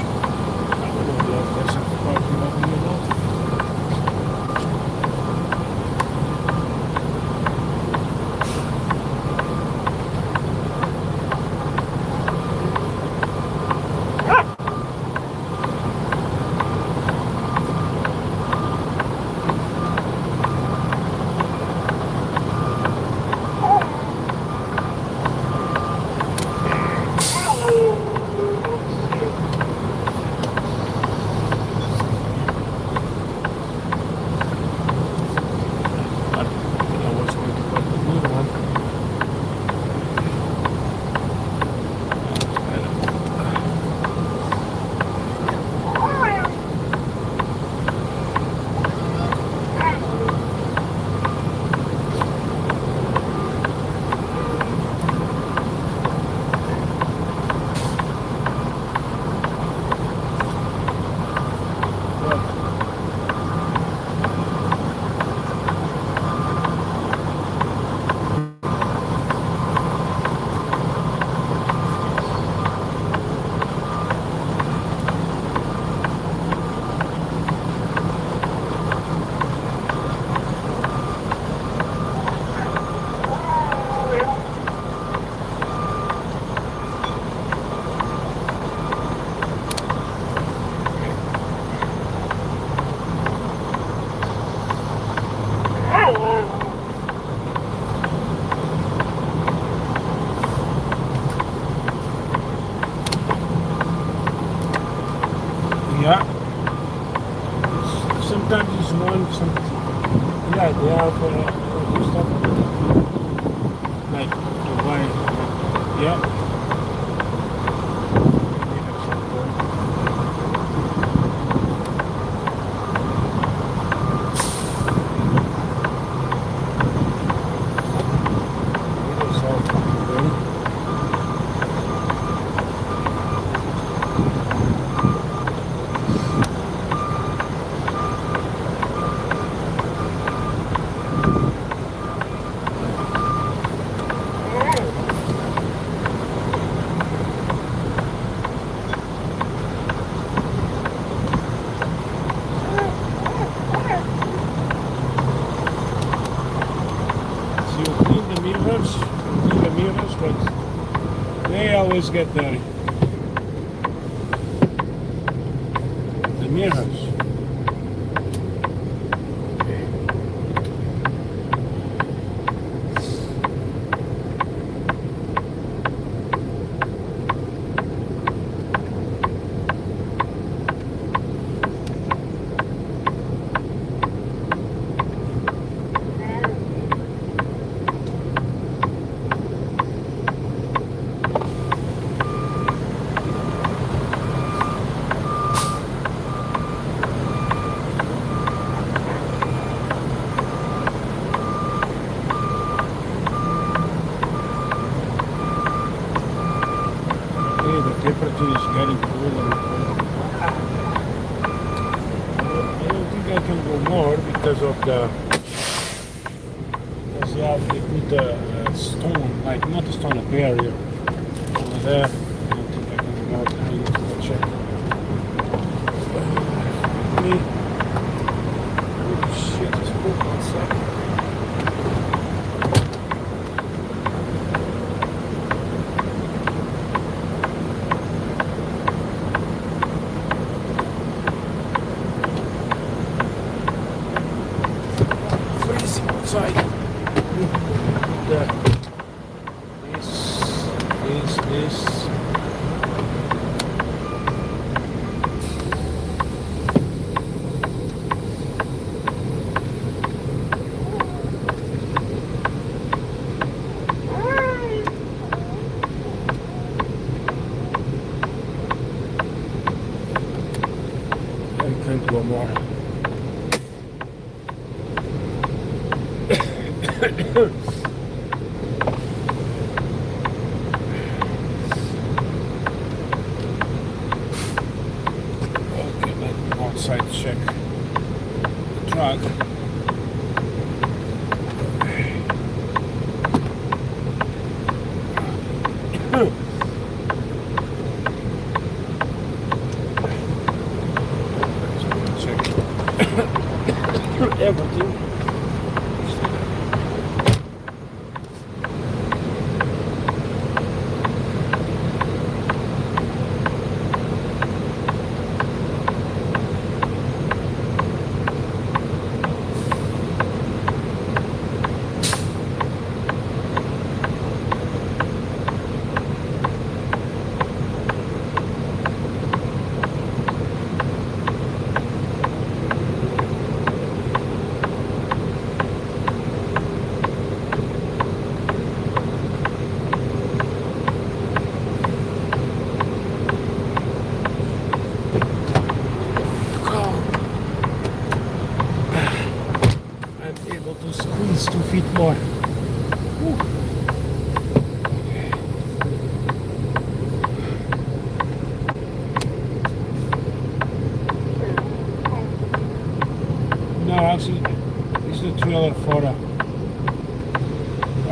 Yeah. Sometimes it's one, yeah, they have stuff like the wine. Yeah. But they always get dirty. The mirrors. Temperature is getting cooler. I don't think I can go more because of the they put a stone, like not a stone, a barrier over there. I don't think I can go more. I need to go check. outside. This. I can't go more. Okay, let me outside check the truck. Check everything. To squeeze 2 feet more. Woo. No, actually, this is the trailer for the.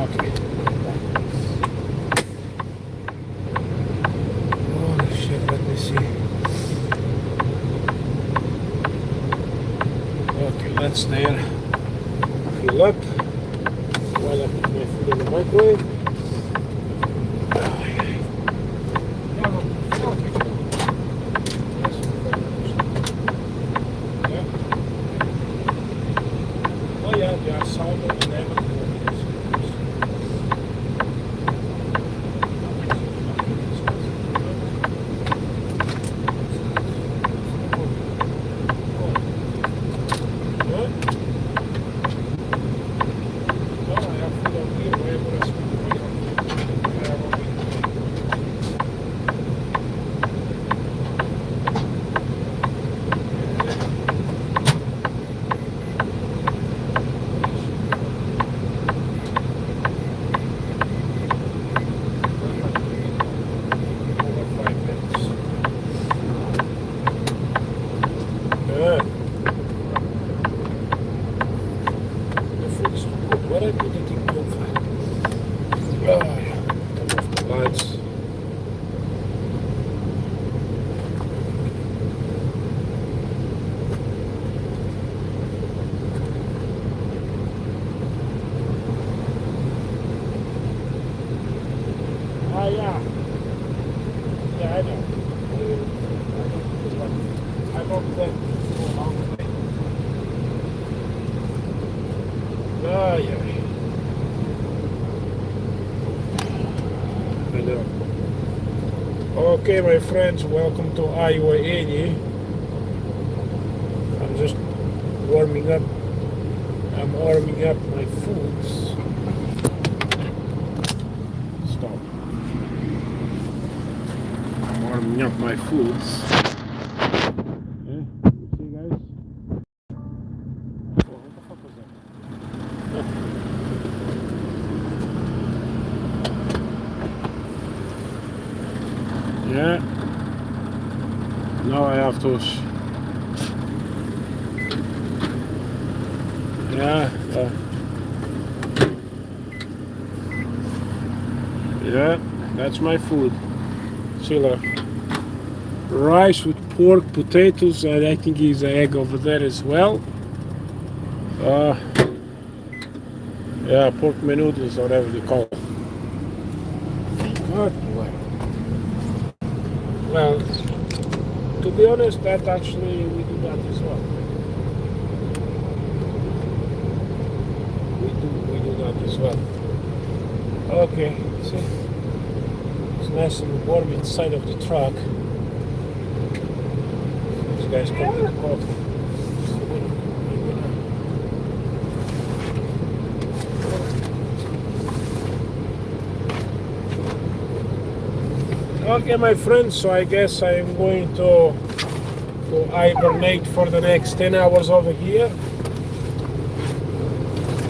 Okay. Holy shit, let me see. Okay, that's there. Fill up while I put my food in the microwave. Oh yeah, they are salted and everything. What I put it in profile. Oh, yeah. Turn off the lights. Ah, yeah. Yeah, I know. I don't plan to go a long way. Ah, yeah. Hello. Okay, my friends, welcome to Iowa 80. I'm just warming up. I'm warming up my foods. Stop. I'm warming up my foods. Yeah, you see, guys? Oh, what the fuck was that? Yeah. Now I have to. Yeah. Yeah. That's my food. See, look. Rice with pork, potatoes, and I think there's an egg over there as well. Yeah, pork menudos, or whatever they call it. Good boy. Well, to be honest, that actually we do that as well. We do as well. Okay, see, it's nice and warm inside of the truck. These guys come to the coffee. Okay, my friends, so I guess I'm going to hibernate for the next 10 hours over here.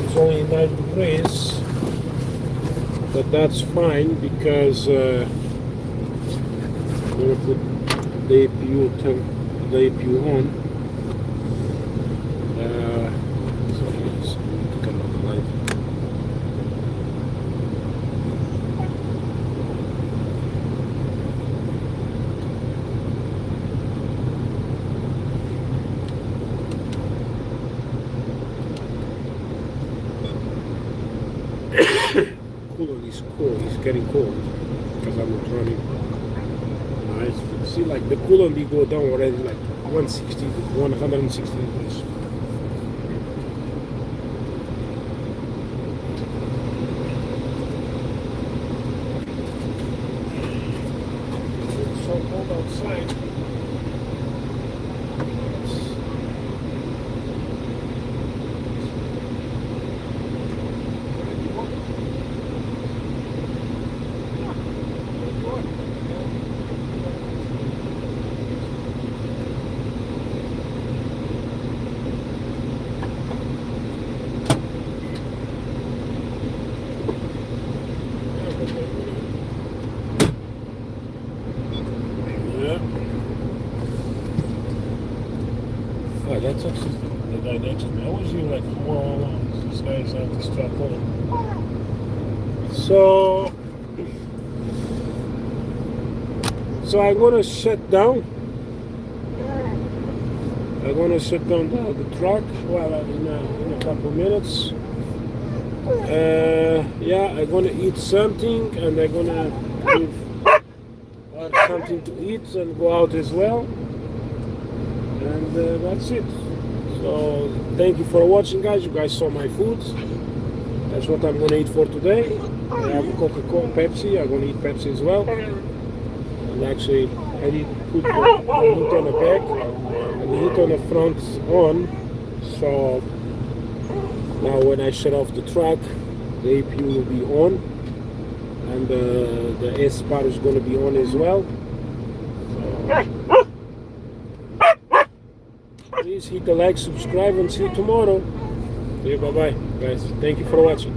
It's only 9 degrees, but that's fine because I'm going to put the APU on. So yes, turn on the light. Cooler is cold. It's getting cold because I'm not running. Nice. See, like the coolant we go down already, like 160 to 160 degrees. It's so cold outside. Oh, that's actually the guy next to me. I was here like, whoa, this guy's out this truck on. So I'm gonna shut down. I'm gonna shut down the truck in a couple minutes. Yeah, I'm gonna eat something and I'm gonna give something to eat and go out as well. And that's it. So thank you for watching, guys. You guys saw my food. That's what I'm gonna eat for today. I have Coca-Cola, Pepsi. I'm gonna eat Pepsi as well. And actually, I did put the heat on the back and the heat on the front on. So now when I shut off the truck, the APU will be on, and the S bar is gonna be on as well. Please hit the like, subscribe, and see you tomorrow. Okay, bye bye, guys. Thank you for watching.